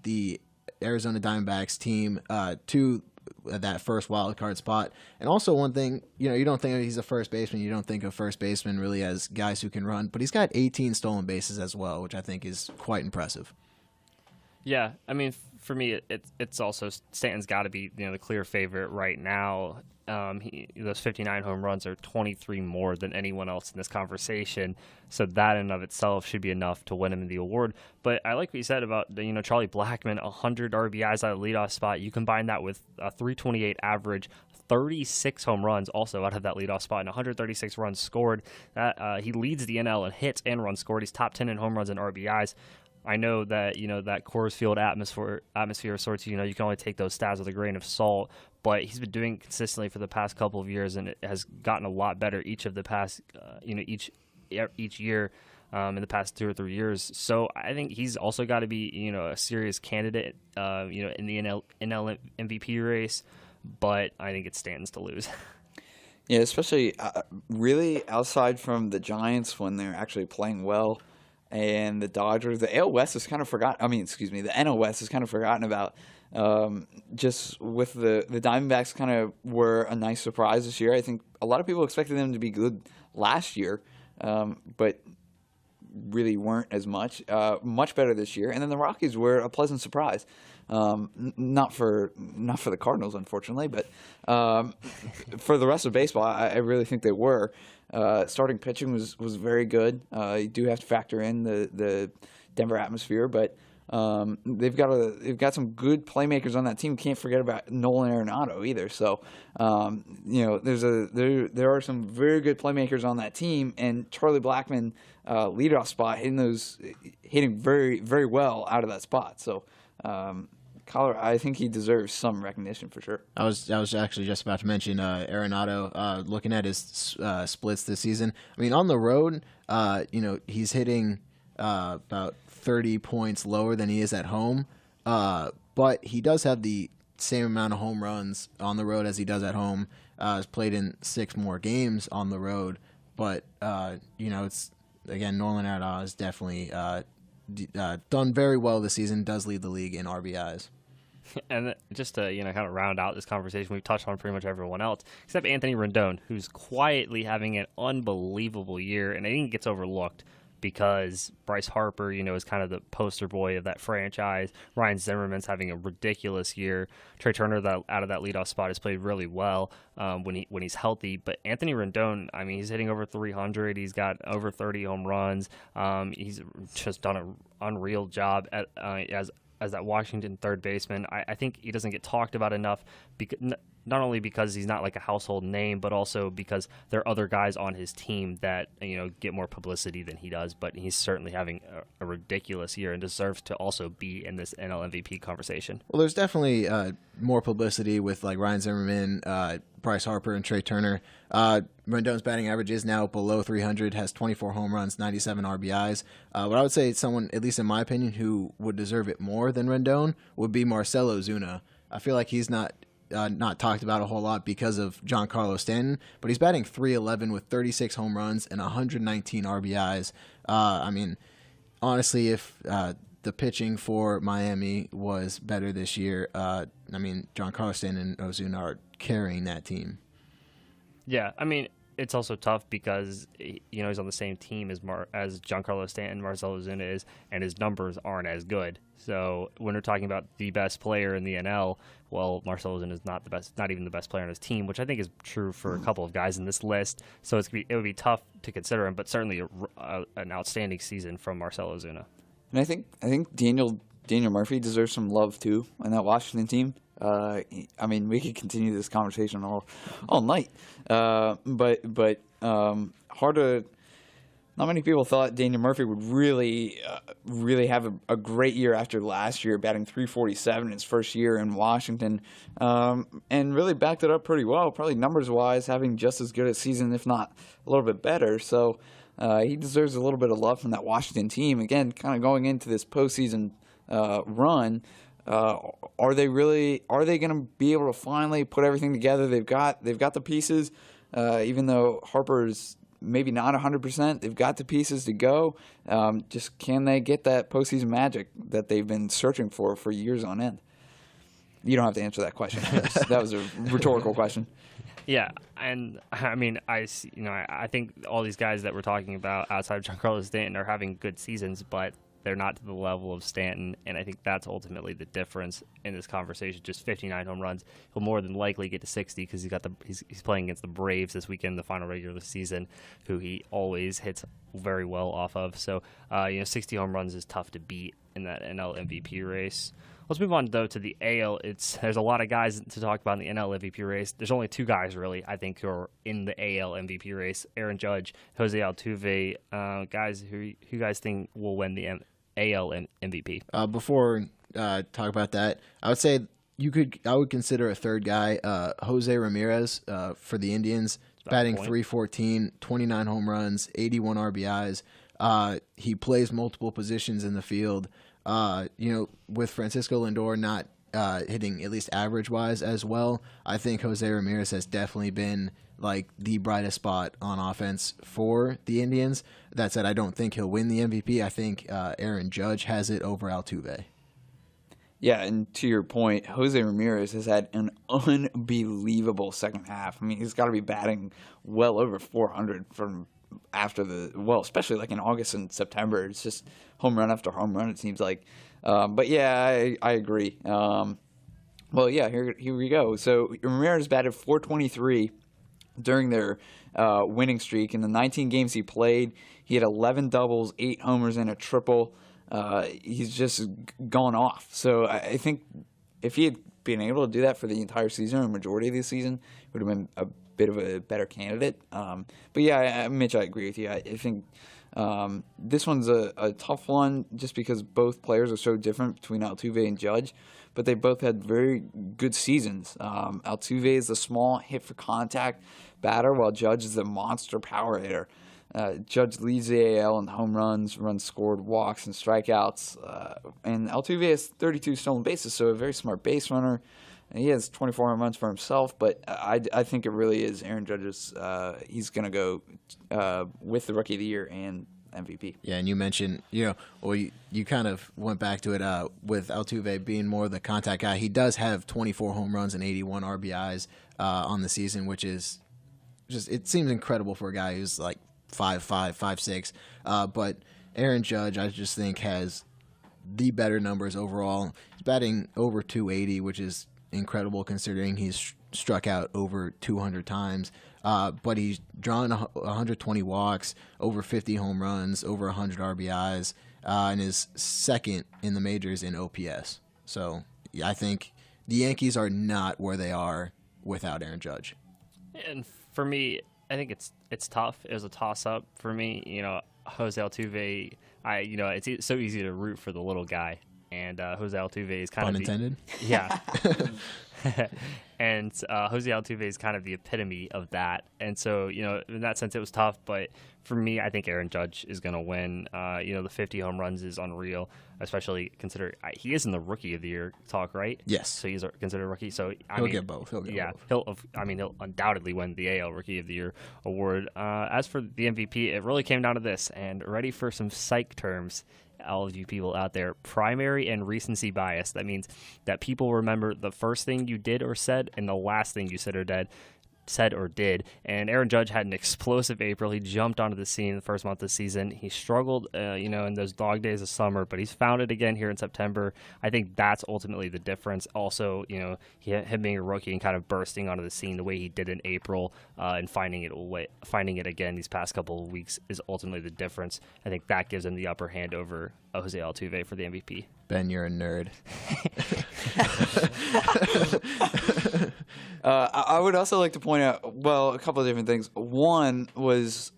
the Arizona Diamondbacks team to that first wild card spot. And also one thing, you don't think he's a first baseman. You don't think of first baseman really as guys who can run, but he's got 18 stolen bases as well, which I think is quite impressive. Yeah, I mean, for me, it's also Stanton's got to be the clear favorite right now. those 59 home runs are 23 more than anyone else in this conversation. So that in and of itself should be enough to win him the award. But I like what you said about Charlie Blackmon, 100 RBIs out of the leadoff spot. You combine that with a 328 average, 36 home runs also out of that leadoff spot, and 136 runs scored. He leads the NL in hits and runs scored. He's top 10 in home runs and RBIs. I know that that Coors Field atmosphere of sorts. You can only take those stats with a grain of salt, but he's been doing it consistently for the past couple of years, and it has gotten a lot better each of the past each year in the past 2 or 3 years. So I think he's also got to be a serious candidate in the NL MVP race, but I think it stands to lose. Yeah, especially really outside from the Giants when they're actually playing well. And the Dodgers, the AL West is kind of forgotten. The NL West is kind of forgotten about. Just with the Diamondbacks kind of were a nice surprise this year. I think a lot of people expected them to be good last year, but really weren't as much. Much better this year. And then the Rockies were a pleasant surprise. Not for the Cardinals, unfortunately, but for the rest of baseball, I really think they were. Starting pitching was very good. You do have to factor in the Denver atmosphere, but they've got some good playmakers on that team. Can't forget about Nolan Arenado either. So there are some very good playmakers on that team, and Charlie Blackmon leadoff spot hitting very very well out of that spot. So. Colorado, I think he deserves some recognition for sure. I was actually just about to mention Arenado. Looking at his splits this season, on the road, he's hitting about 30 points lower than he is at home. But he does have the same amount of home runs on the road as he does at home. He's played in 6 more games on the road, but it's again Nolan Arenado has definitely done very well this season. Does lead the league in RBIs. And just to kind of round out this conversation, we've touched on pretty much everyone else except Anthony Rendon, who's quietly having an unbelievable year, and I think he gets overlooked because Bryce Harper, is kind of the poster boy of that franchise. Ryan Zimmerman's having a ridiculous year. Trey Turner, out of that leadoff spot, has played really well when he's healthy. But Anthony Rendon, he's hitting over 300. He's got over 30 home runs. He's just done an unreal job as that Washington third baseman. I think he doesn't get talked about enough, not only because he's not like a household name, but also because there are other guys on his team that get more publicity than he does. But he's certainly having a ridiculous year and deserves to also be in this NL MVP conversation. Well, there's definitely more publicity with like Ryan Zimmerman, Bryce Harper, and Trey Turner. Rendon's batting average is now below 300, has 24 home runs, 97 RBIs. What I would say someone, at least in my opinion, who would deserve it more than Rendon would be Marcell Ozuna. I feel like he's not talked about a whole lot because of Giancarlo Stanton, but he's batting .311 with 36 home runs and 119 RBIs. Honestly, if the pitching for Miami was better this year, Giancarlo Stanton and Ozuna are carrying that team. Yeah, it's also tough because he's on the same team as Giancarlo Stanton, Marcell Ozuna is, and his numbers aren't as good. So when we're talking about the best player in the NL, well, Marcell Ozuna is not the best, not even the best player on his team, which I think is true for a couple of guys in this list. So it would be tough to consider him, but certainly an outstanding season from Marcell Ozuna. And I think Daniel Murphy deserves some love too on that Washington team. We could continue this conversation all night, but hard to. Not many people thought Daniel Murphy would really have a great year after last year, batting .347 in his first year in Washington, and really backed it up pretty well, probably numbers-wise, having just as good a season, if not a little bit better. So he deserves a little bit of love from that Washington team. Again, kind of going into this postseason run. Are they going to be able to finally put everything together? They've got the pieces, even though Harper's maybe not 100%. They've got the pieces to go. Just can they get that postseason magic that they've been searching for years on end? You don't have to answer that question. That was a rhetorical question. Yeah, and I think all these guys that we're talking about outside of Giancarlo Stanton are having good seasons, but they're not to the level of Stanton, and I think that's ultimately the difference in this conversation. Just 59 home runs. He'll more than likely get to 60 because he's playing against the Braves this weekend, the final regular season, who he always hits very well off of. So, 60 home runs is tough to beat in that NL MVP race. Let's move on, though, to the AL. There's a lot of guys to talk about in the NL MVP race. There's only two guys, really, I think, who are in the AL MVP race: Aaron Judge, Jose Altuve. Guys, who you guys think will win the AL MVP? Before talk about that, I would say I would consider a third guy, Jose Ramirez for the Indians, batting .314, 29 home runs, 81 RBIs. He plays multiple positions in the field. With Francisco Lindor not hitting at least average-wise as well, I think Jose Ramirez has definitely been like the brightest spot on offense for the Indians. That said, I don't think he'll win the MVP. I think Aaron Judge has it over Altuve. Yeah, and to your point, Jose Ramirez has had an unbelievable second half. I mean, he's got to be batting well over 400 from after especially like in August and September. It's just home run after home run, it seems like. But yeah, I agree. Here we go. So Ramirez batted .423 during their winning streak. In the 19 games he played, he had 11 doubles, 8 homers, and a triple. He's just gone off. So I think if he had been able to do that for the entire season or majority of the season, it would have been a bit of a better candidate. But yeah, Mitch, I agree with you. I think this one's a tough one just because both players are so different between Altuve and Judge, but they both had very good seasons. Altuve is the small hit for contact batter, while Judge is the monster power hitter. Judge leads the AL in home runs scored, walks, and strikeouts. And Altuve has 32 stolen bases, so a very smart base runner. And he has 24 home runs for himself, but I think it really is Aaron Judge's. He's going to go with the Rookie of the Year and MVP. Yeah, and you mentioned, you kind of went back to it with Altuve being more the contact guy. He does have 24 home runs and 81 RBIs on the season, which is just, it seems incredible for a guy who's like 5'5", 5'6". But Aaron Judge, I just think, has the better numbers overall. He's batting over .280, which is incredible considering he's struck out over 200 times. But he's drawn 120 walks, over 50 home runs, over 100 RBIs, and is second in the majors in OPS. So I think the Yankees are not where they are without Aaron Judge. And for me, I think it's tough. It was a toss-up for me. Jose Altuve, it's so easy to root for the little guy. And Jose Altuve is kind of unintended. Yeah. And Jose Altuve is kind of the epitome of that. And so, in that sense, it was tough. But for me, I think Aaron Judge is going to win. The 50 home runs is unreal, especially considering he is in the Rookie of the Year talk, right? Yes. So he's considered a rookie. So he'll get both. He'll undoubtedly win the AL Rookie of the Year award. As for the MVP, it really came down to this. And ready for some psych terms, all of you people out there: primary and recency bias. That means that people remember the first thing you did or said and the last thing you said or did. And Aaron Judge had an explosive April. He jumped onto the scene the first month of the season. He struggled, in those dog days of summer, but he's found it again here in September. I think that's ultimately the difference. Also, him being a rookie and kind of bursting onto the scene the way he did in April and finding it again these past couple of weeks is ultimately the difference. I think that gives him the upper hand over Jose Altuve for the MVP. Ben, you're a nerd. I would also like to point out, a couple of different things. One was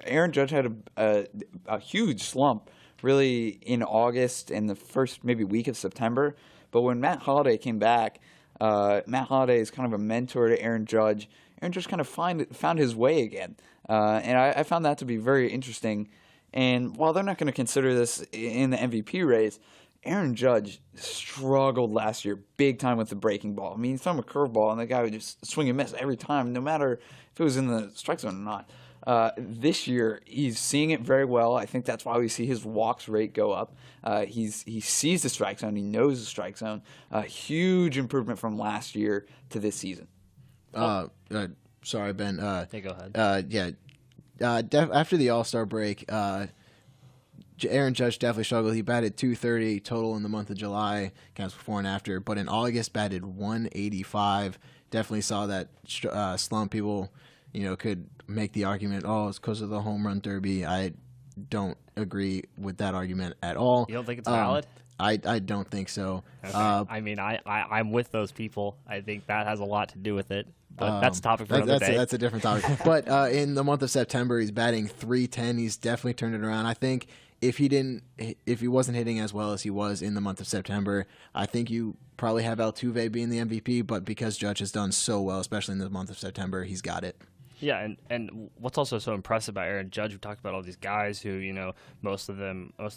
Aaron Judge had a huge slump really in August and the first maybe week of September. But when Matt Holliday came back, Matt Holliday is kind of a mentor to Aaron Judge. Aaron Judge kind of found his way again. And I found that to be very interesting. And while they're not going to consider this in the MVP race, Aaron Judge struggled last year big time with the breaking ball. I mean, he's throwing a curveball, and the guy would just swing and miss every time, no matter if it was in the strike zone or not. This year, he's seeing it very well. I think that's why we see his walks rate go up. He sees the strike zone. He knows the strike zone. Huge improvement from last year to this season. Sorry, Ben. Go ahead. After the All-Star break, Aaron Judge definitely struggled. He batted .230 total in the month of July, counts before and after, but in August batted .185. Definitely saw that slump. People, could make the argument, it's because of the home run derby. I don't agree with that argument at all. You don't think it's valid? I don't think so. Okay. I'm with those people. I think that has a lot to do with it. But that's a topic for another day. That's a different topic. But in the month of September, he's batting .310. He's definitely turned it around. I think if he wasn't hitting as well as he was in the month of September, I think you probably have Altuve being the MVP. But because Judge has done so well, especially in the month of September, he's got it. Yeah, and what's also so impressive about Aaron Judge, we talked about all these guys who, most of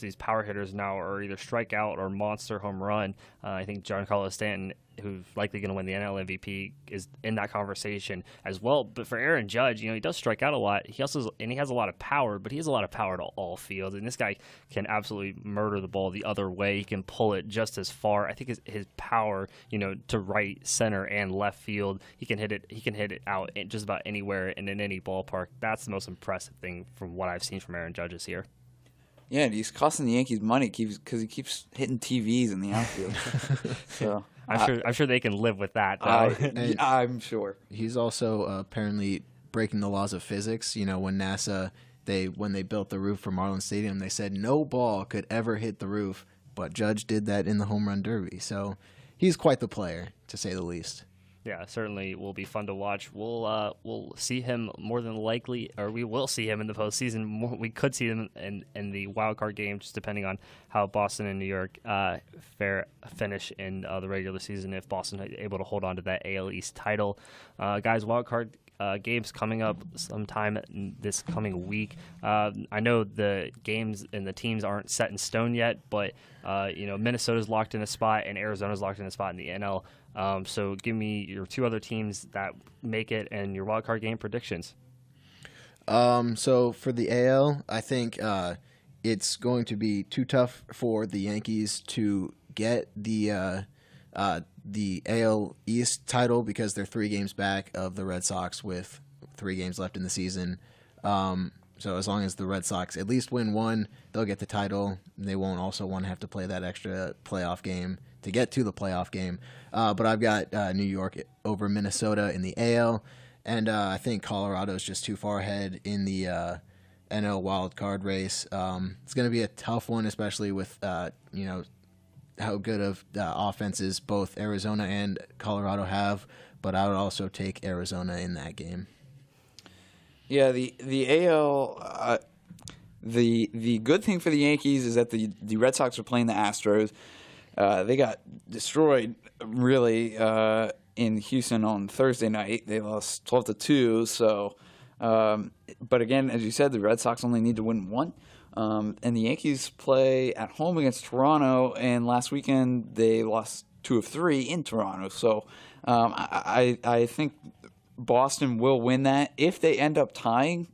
these power hitters now are either strikeout or monster home run. I think Giancarlo Stanton, who's likely going to win the NL MVP, is in that conversation as well. But for Aaron Judge, he does strike out a lot. He has a lot of power, but he has a lot of power to all fields. And this guy can absolutely murder the ball the other way. He can pull it just as far. I think his power, to right, center, and left field, he can hit it out in just about anywhere and in any ballpark. That's the most impressive thing from what I've seen from Aaron Judge this year. Yeah, and he's costing the Yankees money because he keeps hitting TVs in the outfield. So I'm sure they can live with that. I'm sure. He's also apparently breaking the laws of physics. When NASA when they built the roof for Marlins Stadium, they said no ball could ever hit the roof, but Judge did that in the home run derby. So he's quite the player, to say the least. Yeah, certainly will be fun to watch. We'll see him more than likely, or we will see him in the postseason. We could see him in the wild card game, just depending on how Boston and New York finish in the regular season. If Boston is able to hold on to that AL East title, guys, wild card games coming up sometime this coming week. I know the games and the teams aren't set in stone yet, but Minnesota's locked in a spot and Arizona's locked in a spot in the NL. So give me your two other teams that make it and your wildcard game predictions. So for the AL, I think it's going to be too tough for the Yankees to get the AL East title because they're 3 games back of the Red Sox with 3 games left in the season. So as long as the Red Sox at least win 1, they'll get the title. They won't also want to have to play that extra playoff game to get to the playoff game. But I've got New York over Minnesota in the AL, and I think Colorado's just too far ahead in the NL wild card race. It's going to be a tough one, especially with how good of offenses both Arizona and Colorado have. But I would also take Arizona in that game. Yeah, the AL. The good thing for the Yankees is that the Red Sox are playing the Astros. They got destroyed really in Houston on Thursday night. They lost 12-2. So, but again, as you said, the Red Sox only need to win 1. And the Yankees play at home against Toronto. And last weekend they lost 2 of 3 in Toronto. So I think Boston will win that. If they end up tying,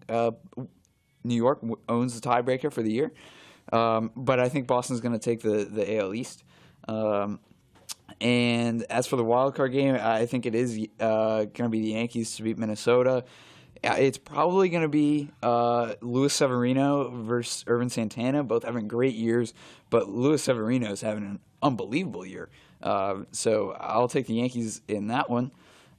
New York owns the tiebreaker for the year. But I think Boston's going to take the AL East. And as for the wild card game, I think it is going to be the Yankees to beat Minnesota. It's probably going to be Luis Severino versus Irvin Santana, both having great years, but Luis Severino is having an unbelievable year. So I'll take the Yankees in that one.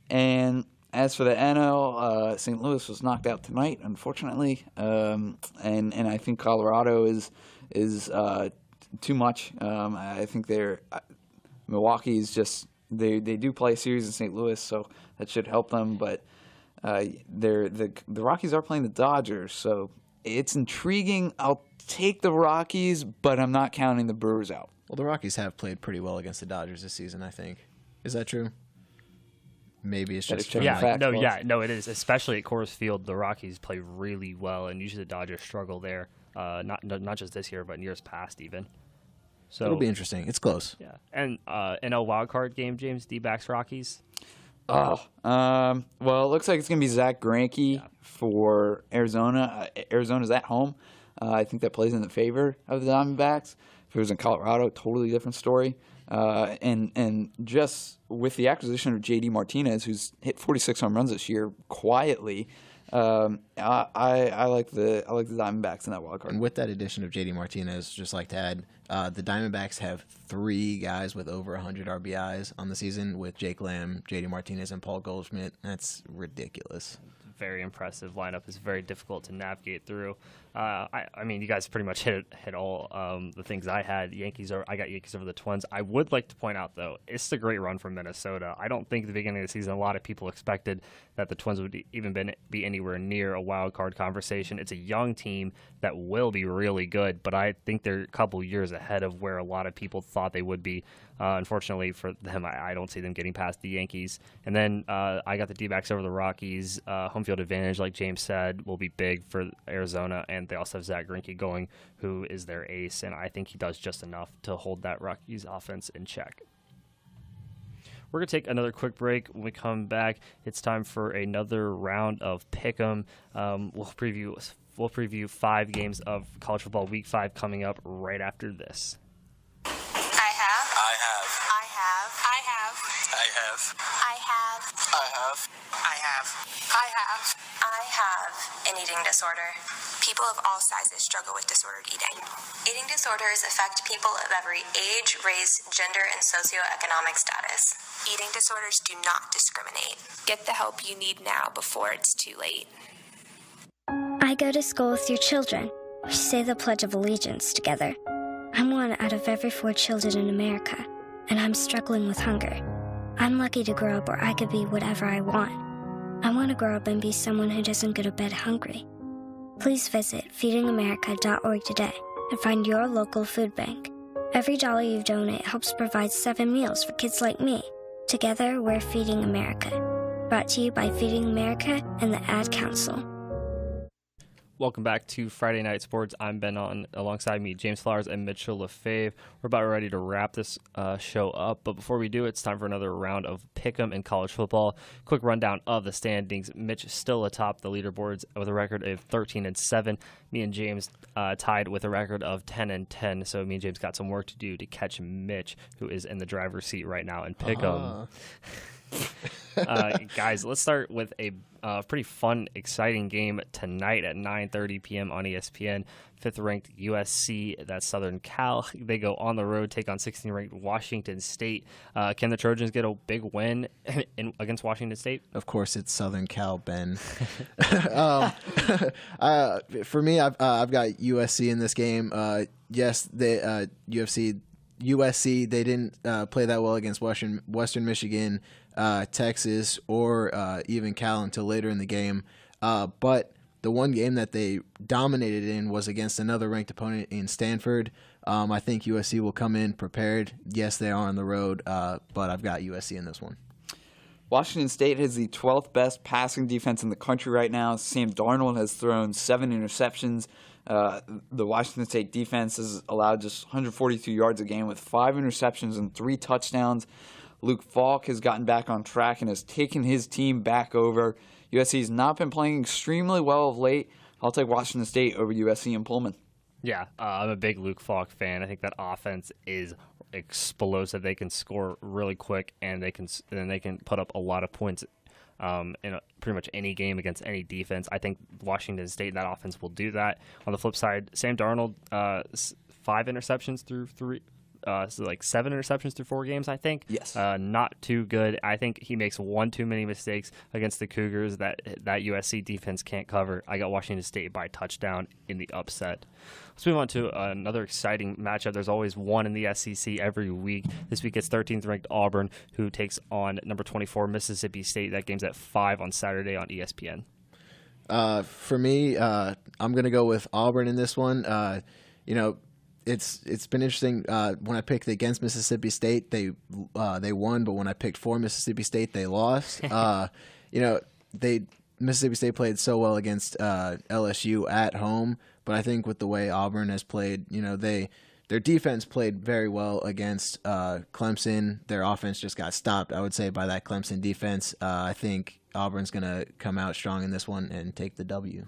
And as for the NL, St. Louis was knocked out tonight, unfortunately, and I think Colorado is too much. I think Milwaukee is just they do play a series in St. Louis, so that should help them. But the Rockies are playing the Dodgers, so it's intriguing. I'll take the Rockies, but I'm not counting the Brewers out. Well, the Rockies have played pretty well against the Dodgers this season, I think. Is that true? Maybe it's just it is. Especially at Coors Field, the Rockies play really well, and usually the Dodgers struggle there. Not just this year, but in years past even. So it'll be interesting. It's close. Yeah, and in a wild card game, James, D-backs Rockies. Well, it looks like it's gonna be Zach Greinke for Arizona. Arizona's at home. I think that plays in the favor of the Diamondbacks. If it was in Colorado, totally different story. And just with the acquisition of J.D. Martinez, who's hit 46 home runs this year quietly, I like the Diamondbacks in that wild card. And with that addition of JD Martinez, just like to add, the Diamondbacks have 3 guys with over 100 RBIs on the season with Jake Lamb, JD Martinez, and Paul Goldschmidt. That's ridiculous. Very impressive lineup. Is very difficult to navigate through. I mean, you guys pretty much hit all the things I had. I got Yankees over the Twins. I would like to point out, though, it's a great run from Minnesota. I don't think at the beginning of the season a lot of people expected that the Twins would even be anywhere near a wild card conversation. It's a young team that will be really good, but I think they're a couple years ahead of where a lot of people thought they would be. Unfortunately for them, I don't see them getting past the Yankees. And then I got the D-backs over the Rockies. Home field advantage, like James said, will be big for Arizona, and they also have Zach Greinke going, who is their ace, and I think he does just enough to hold that Rockies offense in check. We're going to take another quick break. When we come back, it's time for another round of Pick'em. We'll preview 5 games of college football Week 5 coming up right after this. I have an eating disorder. People of all sizes struggle with disordered eating. Eating disorders affect people of every age, race, gender, and socioeconomic status. Eating disorders do not discriminate. Get the help you need now before it's too late. I go to school with your children. We say the Pledge of Allegiance together. I'm one out of every 4 children in America, and I'm struggling with hunger. I'm lucky to grow up where I could be whatever I want. I want to grow up and be someone who doesn't go to bed hungry. Please visit feedingamerica.org today and find your local food bank. Every dollar you donate helps provide 7 meals for kids like me. Together, we're Feeding America. Brought to you by Feeding America and the Ad Council. Welcome back to Friday Night Sports. I'm Ben on alongside me, James Flowers and Mitchell LaFave. We're about ready to wrap this show up, but before we do, it's time for another round of Pick'em in college football. Quick rundown of the standings. Mitch still atop the leaderboards with a record of 13-7. Me and James tied with a record of 10-10. So me and James got some work to do to catch Mitch, who is in the driver's seat right now in Pick'em. Guys, let's start with a pretty fun, exciting game tonight at 9:30 p.m. on ESPN. 5th-ranked USC, that's Southern Cal. They go on the road, take on 16th-ranked Washington State. Can the Trojans get a big win against Washington State? Of course, it's Southern Cal, Ben. For me, I've got USC in this game. Yes, USC, they didn't play that well against Western Michigan, Texas, or even Cal until later in the game. But the one game that they dominated in was against another ranked opponent in Stanford. I think USC will come in prepared. Yes, they are on the road, but I've got USC in this one. Washington State has the 12th best passing defense in the country right now. Sam Darnold has thrown 7 interceptions. The Washington State defense has allowed just 142 yards a game with 5 interceptions and 3 touchdowns. Luke Falk has gotten back on track and has taken his team back over. USC has not been playing extremely well of late. I'll take Washington State over USC and Pullman. Yeah, I'm a big Luke Falk fan. I think that offense is explosive. They can score really quick, and they can put up a lot of points in pretty much any game against any defense. I think Washington State, that offense will do that. On the flip side, Sam Darnold, 5 interceptions through 7 interceptions through 4 games, I think. Yes. Not too good. I think he makes one too many mistakes against the Cougars that USC defense can't cover. I got Washington State by touchdown in the upset. Let's move on to another exciting matchup. There's always one in the SEC every week. This week it's 13th ranked Auburn, who takes on number 24 Mississippi State. That game's at 5 on Saturday on ESPN. For me, I'm going to go with Auburn in this one. It's been interesting. When I picked against Mississippi State, they won, but when I picked for Mississippi State, they lost. Mississippi State played so well against LSU at home, but I think with the way Auburn has played, their defense played very well against Clemson. Their offense just got stopped, I would say, by that Clemson defense. I think Auburn's going to come out strong in this one and take the W.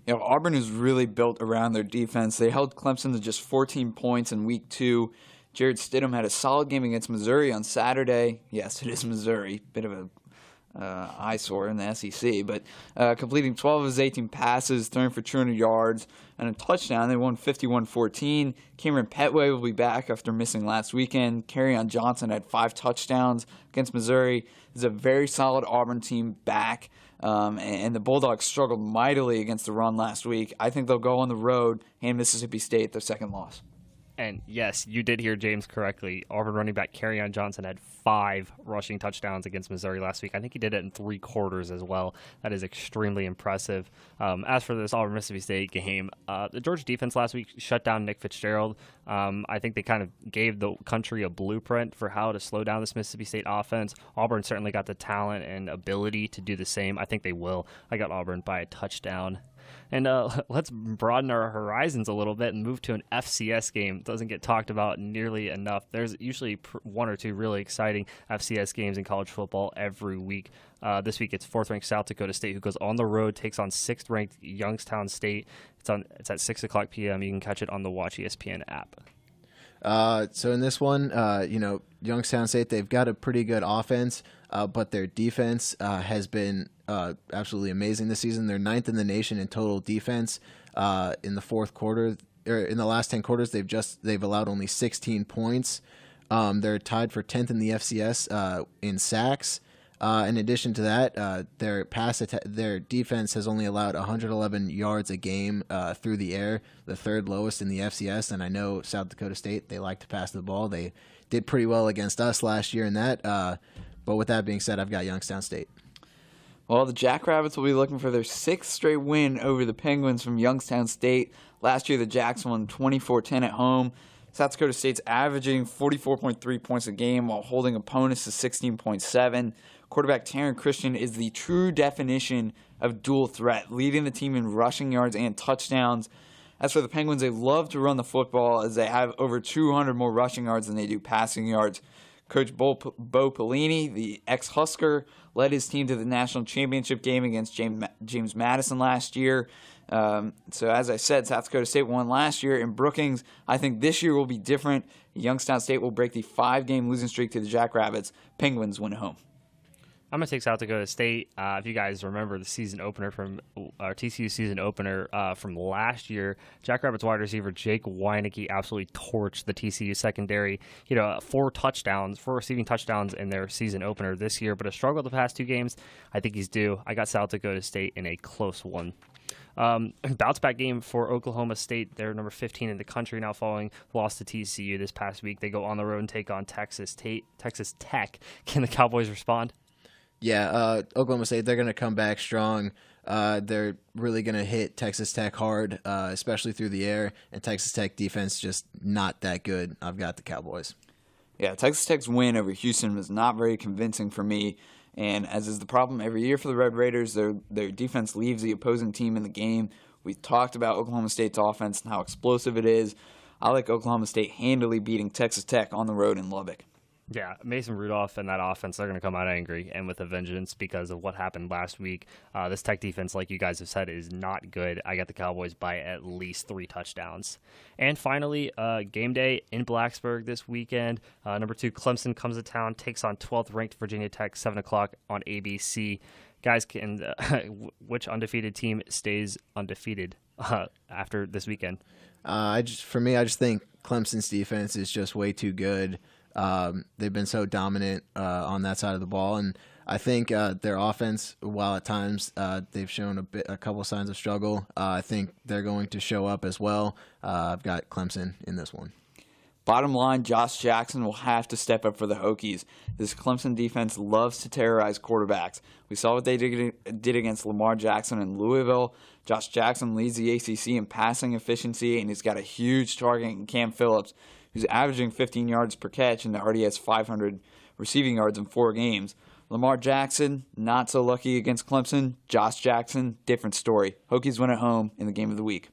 Auburn is really built around their defense. They held Clemson to just 14 points in Week 2. Jared Stidham had a solid game against Missouri on Saturday. Yes, it is Missouri. Bit of eyesore in the SEC. But completing 12 of his 18 passes, throwing for 200 yards and a touchdown. They won 51-14. Cameron Petway will be back after missing last weekend. Kerryon Johnson had 5 touchdowns against Missouri. It's a very solid Auburn team back. And the Bulldogs struggled mightily against the run last week. I think they'll go on the road, hand Mississippi State their second loss. And yes, you did hear James correctly. Auburn running back Kerryon Johnson had 5 rushing touchdowns against Missouri last week. I think he did it in 3 quarters as well. That is extremely impressive. As for this Auburn-Mississippi State game, the Georgia defense last week shut down Nick Fitzgerald. I think they kind of gave the country a blueprint for how to slow down this Mississippi State offense. Auburn certainly got the talent and ability to do the same. I think they will. I got Auburn by a touchdown. And let's broaden our horizons a little bit and move to an FCS game. It doesn't get talked about nearly enough. There's usually 1 or 2 really exciting FCS games in college football every week. This week it's 4th-ranked South Dakota State, who goes on the road, takes on 6th-ranked Youngstown State. It's at 6 o'clock p.m. You can catch it on the Watch ESPN app. So in this one, Youngstown State, they've got a pretty good offense, but their defense has been absolutely amazing this season. They're 9th in the nation in total defense. In the fourth quarter, or in the last 10 quarters, they've allowed only 16 points. They're tied for 10th in the FCS in sacks. In addition to that, their defense has only allowed 111 yards a game through the air, the 3rd lowest in the FCS. And I know South Dakota State, they like to pass the ball. They did pretty well against us last year in that. But with that being said, I've got Youngstown State. Well, the Jackrabbits will be looking for their 6th straight win over the Penguins from Youngstown State. Last year, the Jacks won 24-10 at home. South Dakota State's averaging 44.3 points a game while holding opponents to 16.7. Quarterback Taryn Christian is the true definition of dual threat, leading the team in rushing yards and touchdowns. As for the Penguins, they love to run the football as they have over 200 more rushing yards than they do passing yards. Coach Bo Pelini, the ex-Husker, led his team to the national championship game against James Madison last year. So as I said, South Dakota State won last year in Brookings. I think this year will be different. Youngstown State will break the 5-game losing streak to the Jackrabbits. Penguins win at home. I'm going to take South Dakota State. If you guys remember the season opener from our TCU season opener from last year, Jackrabbits wide receiver Jake Weineke absolutely torched the TCU secondary. 4 receiving touchdowns in their season opener this year, but a struggle the past 2 games. I think he's due. I got South Dakota State in a close one. Bounce back game for Oklahoma State. They're number 15 in the country now following the loss to TCU this past week. They go on the road and take on Texas Tech. Can the Cowboys respond? Yeah, Oklahoma State, they're going to come back strong. They're really going to hit Texas Tech hard, especially through the air, and Texas Tech defense just not that good. I've got the Cowboys. Yeah, Texas Tech's win over Houston was not very convincing for me, and as is the problem every year for the Red Raiders, their defense leaves the opposing team in the game. We talked about Oklahoma State's offense and how explosive it is. I like Oklahoma State handily beating Texas Tech on the road in Lubbock. Yeah, Mason Rudolph and that offense, they're going to come out angry and with a vengeance because of what happened last week. This Tech defense, like you guys have said, is not good. I got the Cowboys by at least 3 touchdowns. And finally, game day in Blacksburg this weekend. Number 2, Clemson comes to town, takes on 12th-ranked Virginia Tech, 7 o'clock on ABC. Guys, which undefeated team stays undefeated after this weekend? I just think Clemson's defense is just way too good. They've been so dominant on that side of the ball, and I think their offense, while at times they've shown a couple signs of struggle, I think they're going to show up as well. I've got Clemson in this one. Bottom line, Josh Jackson will have to step up for the Hokies. This Clemson defense loves to terrorize quarterbacks. We saw what they did against Lamar Jackson in Louisville. Josh Jackson leads the ACC in passing efficiency, and he's got a huge target in Cam Phillips, who's averaging 15 yards per catch and already has 500 receiving yards in 4 games. Lamar Jackson, not so lucky against Clemson. Josh Jackson, different story. Hokies win at home in the game of the week.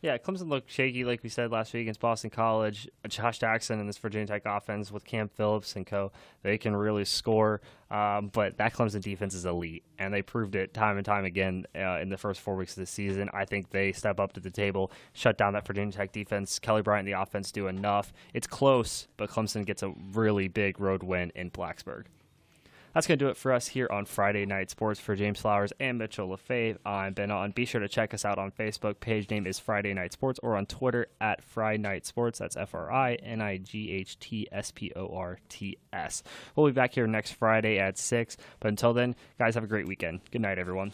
Yeah, Clemson looked shaky, like we said last week against Boston College. Josh Jackson and this Virginia Tech offense with Cam Phillips and co., they can really score. But that Clemson defense is elite, and they proved it time and time again in the first 4 weeks of the season. I think they step up to the table, shut down that Virginia Tech defense. Kelly Bryant and the offense do enough. It's close, but Clemson gets a really big road win in Blacksburg. That's going to do it for us here on Friday Night Sports. For James Flowers and Mitchell LaFave, I'm Ben Otten. Be sure to check us out on Facebook. Page name is Friday Night Sports, or on Twitter at Fri Night Sports. That's FRINIGHTSPORTS. We'll be back here next Friday at 6. But until then, guys, have a great weekend. Good night, everyone.